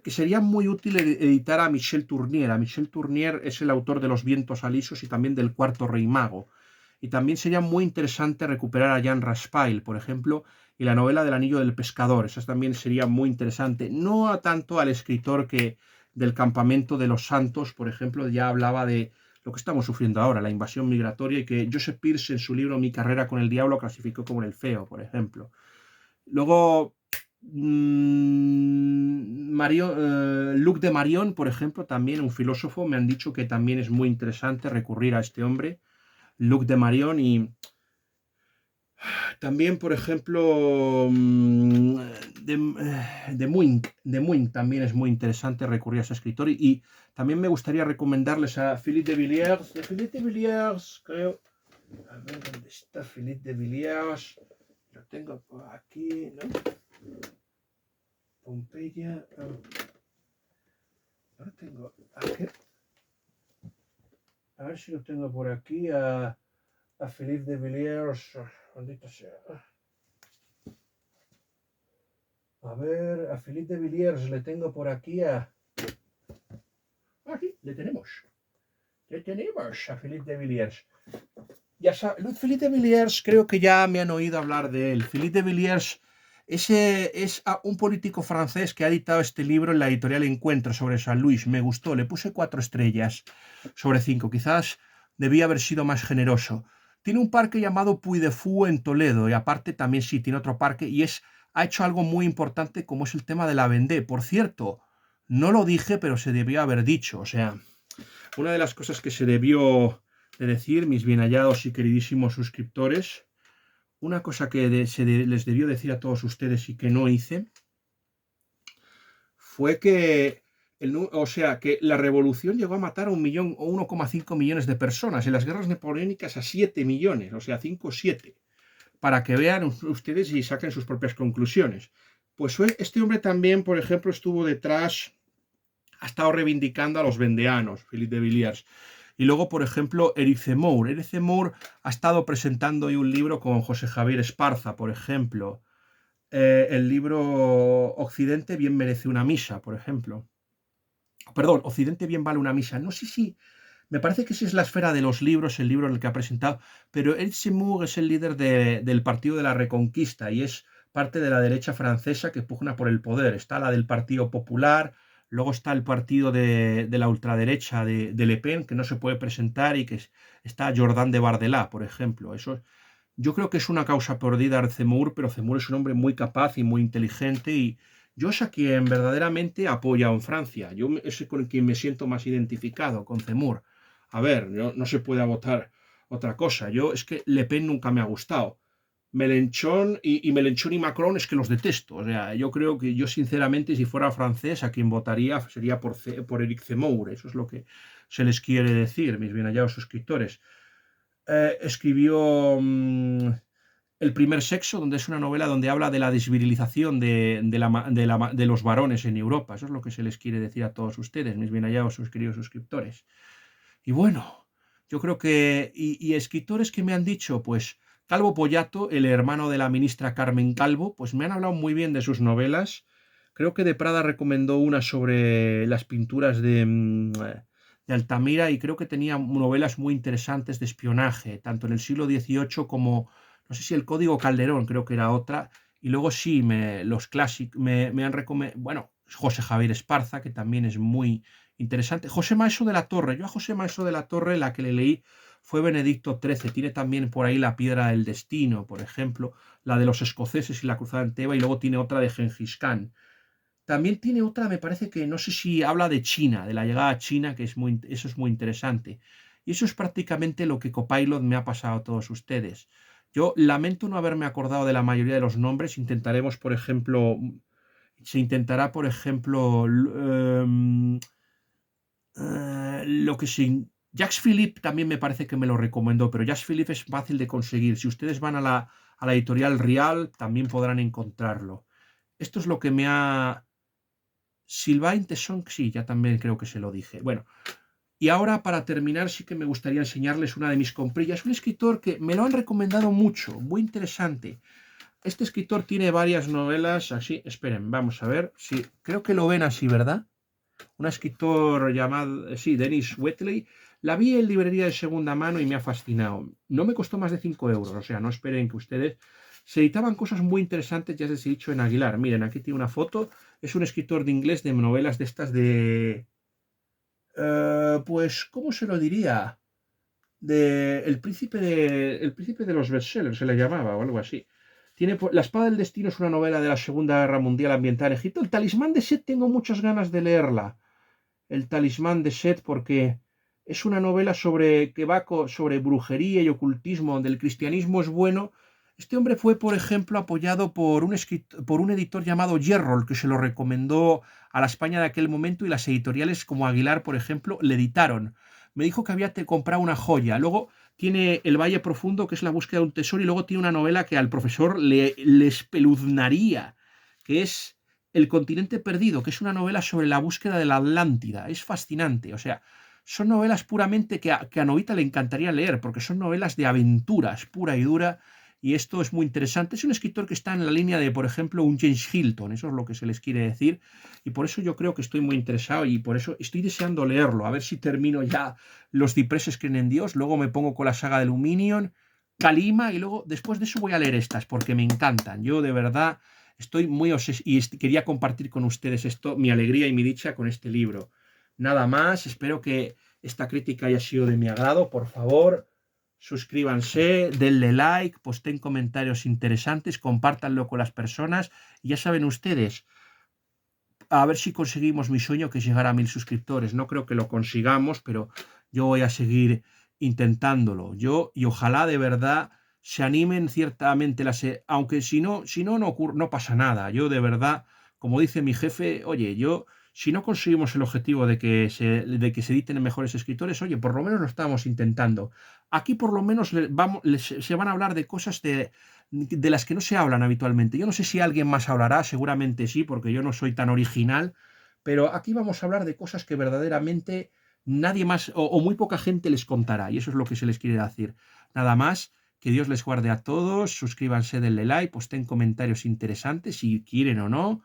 que sería muy útil editar a Michel Tournier. A Michel Tournier es el autor de Los vientos alisos y también del Cuarto Rey Mago. Y también sería muy interesante recuperar a Jean Raspail, por ejemplo, y la novela del Anillo del Pescador. Esa también sería muy interesante. No a tanto al escritor que del Campamento de los Santos, por ejemplo, ya hablaba de lo que estamos sufriendo ahora, la invasión migratoria, y que Joseph Pearce en su libro Mi carrera con el diablo clasificó como el feo, por ejemplo. Luego, Luc de Marion, por ejemplo, también un filósofo, me han dicho que también es muy interesante recurrir a este hombre, Luc de Marion, y también, por ejemplo, de Muink también es muy interesante recurrir a ese escritor. Y también me gustaría recomendarles a Philippe de Villiers. De Philippe de Villiers, creo. A ver, ¿dónde está Philippe de Villiers? Lo tengo por aquí, ¿no? Pompeya. No lo tengo. A ver si lo tengo por aquí. A Philippe de Villiers. Maldito sea. A ver, a Philippe de Villiers le tengo por aquí Aquí, le tenemos. Le tenemos a Philippe de Villiers. Philippe de Villiers, creo que ya me han oído hablar de él. Philippe de Villiers es un político francés que ha editado este libro en la editorial Encuentro sobre San Luis. Me gustó, le puse 4 estrellas sobre 5. Quizás debía haber sido más generoso. Tiene un parque llamado Puy de Fou en Toledo y aparte también sí tiene otro parque y ha hecho algo muy importante como es el tema de la Vendée. Por cierto, no lo dije, pero se debió haber dicho. O sea, una de las cosas que se debió de decir, mis bien hallados y queridísimos suscriptores, una cosa que les debió decir a todos ustedes y que no hice, fue que que la revolución llegó a matar a 1 millón o 1,5 millones de personas, en las guerras napoleónicas a 7 millones, o sea, 5 o 7, para que vean ustedes y saquen sus propias conclusiones. Pues este hombre también, por ejemplo, estuvo detrás, ha estado reivindicando a los vendeanos, Philippe de Villiers. Y luego, por ejemplo, Éric Zemmour. Éric Zemmour ha estado presentando hoy un libro con José Javier Esparza, por ejemplo. El libro Occidente bien merece una misa, por ejemplo. Perdón, Occidente bien vale una misa. No sé si... Me parece que esa es la esfera de los libros, el libro en el que ha presentado. Pero Éric Zemmour es el líder del Partido de la Reconquista y es parte de la derecha francesa que pugna por el poder. Está la del Partido Popular, luego está el partido de la ultraderecha de Le Pen, que no se puede presentar, y que está Jordan de Bardella, por ejemplo. Yo creo que es una causa perdida Zemmour, pero Zemmour es un hombre muy capaz y muy inteligente y yo es a quien verdaderamente apoya en Francia. Es con quien me siento más identificado, con Zemmour. A ver, no se puede votar otra cosa. Es que Le Pen nunca me ha gustado. Mélenchon y Macron es que los detesto. O sea, yo creo que yo sinceramente si fuera francés a quien votaría sería por Eric Zemmour. Eso es lo que se les quiere decir, mis bien hallados suscriptores. Escribió El primer sexo, donde es una novela donde habla de la desvirilización de los varones en Europa. Eso es lo que se les quiere decir a todos ustedes, mis bien hallados, sus queridos suscriptores. Y bueno, yo creo que... Y escritores que me han dicho, pues Calvo Pollato, el hermano de la ministra Carmen Calvo, pues me han hablado muy bien de sus novelas. Creo que de Prada recomendó una sobre las pinturas de Altamira y creo que tenía novelas muy interesantes de espionaje, tanto en el siglo XVIII como, no sé si el Código Calderón, creo que era otra. Y luego sí, los clásicos me han recomendado, bueno, José Javier Esparza, que también es muy interesante. José Maestro de la Torre, yo a José Maestro de la Torre la que le leí fue Benedicto XIII, tiene también por ahí La Piedra del Destino, por ejemplo, la de los escoceses y la cruzada en Teba, y luego tiene otra de Gengis Khan. También tiene otra, me parece que no sé si habla de China, de la llegada a China, que eso es muy interesante. Y eso es prácticamente lo que Copilot me ha pasado a todos ustedes. Yo lamento no haberme acordado de la mayoría de los nombres. Intentaremos, por ejemplo, se intentará, por ejemplo, lo que sí. Jacques Philippe también me parece que me lo recomendó, pero Jacques Philippe es fácil de conseguir. Si ustedes van a la editorial Real, también podrán encontrarlo. Esto es lo que me ha... Sylvain Tesson, sí, ya también creo que se lo dije. Bueno, y ahora para terminar sí que me gustaría enseñarles una de mis comprillas. Un escritor que me lo han recomendado mucho, muy interesante. Este escritor tiene varias novelas así. Esperen, vamos a ver. Sí, creo que lo ven así, ¿verdad? Un escritor llamado, sí, Dennis Wheatley. La vi en librería de segunda mano y me ha fascinado. No me costó más de 5 euros, o sea, no esperen que ustedes... Se editaban cosas muy interesantes, ya les he dicho, en Aguilar. Miren, aquí tiene una foto. Es un escritor de inglés de novelas de estas de... pues, ¿cómo se lo diría? El príncipe de los bestsellers se le llamaba o algo así. La espada del destino es una novela de la Segunda Guerra Mundial ambientada en Egipto. El talismán de Set tengo muchas ganas de leerla. El talismán de Set porque es una novela sobre brujería y ocultismo, donde el cristianismo es bueno. Este hombre fue, por ejemplo, apoyado por un editor llamado Yerrol, que se lo recomendó a la España de aquel momento y las editoriales como Aguilar, por ejemplo, le editaron. Me dijo que había comprado una joya. Luego tiene El Valle Profundo, que es la búsqueda de un tesoro, y luego tiene una novela que al profesor le espeluznaría, que es El continente perdido, que es una novela sobre la búsqueda de la Atlántida. Es fascinante, o sea, son novelas puramente que a Novita le encantaría leer, porque son novelas de aventuras pura y dura, y esto es muy interesante. Es un escritor que está en la línea de, por ejemplo, un James Hilton, eso es lo que se les quiere decir, y por eso yo creo que estoy muy interesado y por eso estoy deseando leerlo, a ver si termino ya Los cipreses creen en Dios, luego me pongo con la saga de Luminion, Kalima, y luego después de eso voy a leer estas, porque me encantan. Yo de verdad estoy muy y quería compartir con ustedes esto, mi alegría y mi dicha con este libro. Nada más, espero que esta crítica haya sido de mi agrado. Por favor, suscríbanse, denle like, posten comentarios interesantes, compártanlo con las personas. Y ya saben ustedes, a ver si conseguimos mi sueño, que es llegar a 1000 suscriptores. No creo que lo consigamos, pero yo voy a seguir intentándolo. Y ojalá de verdad se animen ciertamente, aunque no pasa nada. Yo de verdad, como dice mi jefe, oye, si no conseguimos el objetivo de que se editen mejores escritores, oye, por lo menos lo estamos intentando. Aquí por lo menos se van a hablar de cosas de las que no se hablan habitualmente. Yo no sé si alguien más hablará, seguramente sí, porque yo no soy tan original, pero aquí vamos a hablar de cosas que verdaderamente nadie más o muy poca gente les contará, y eso es lo que se les quiere decir. Nada más, que Dios les guarde a todos, suscríbanse, denle like, posten comentarios interesantes si quieren o no,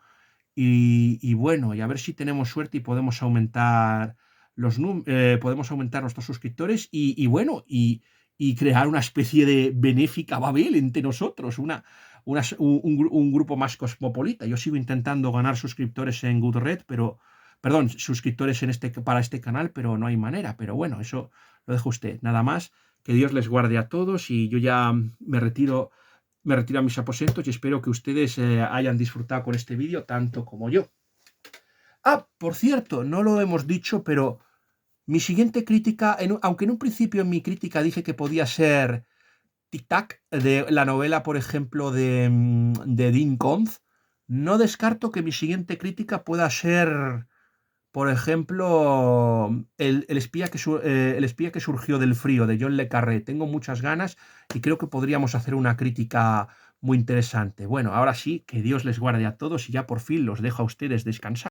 y bueno, y a ver si tenemos suerte y podemos aumentar nuestros suscriptores y bueno, y crear una especie de benéfica Babel entre nosotros, un grupo más cosmopolita. Yo sigo intentando ganar suscriptores en Goodreads, perdón, suscriptores para este canal, pero no hay manera. Pero bueno, eso lo dejo usted. Nada más. que Dios les guarde a todos y yo ya me retiro a mis aposentos y espero que ustedes hayan disfrutado con este vídeo tanto como yo. Ah, por cierto, no lo hemos dicho, pero mi siguiente crítica, aunque en un principio en mi crítica dije que podía ser Tic Tac, de la novela, por ejemplo, de Dean Koontz, no descarto que mi siguiente crítica pueda ser, por ejemplo, el espía que surgió del frío, de John le Carré. Tengo muchas ganas y creo que podríamos hacer una crítica muy interesante. Bueno, ahora sí, que Dios les guarde a todos y ya por fin los dejo a ustedes descansar.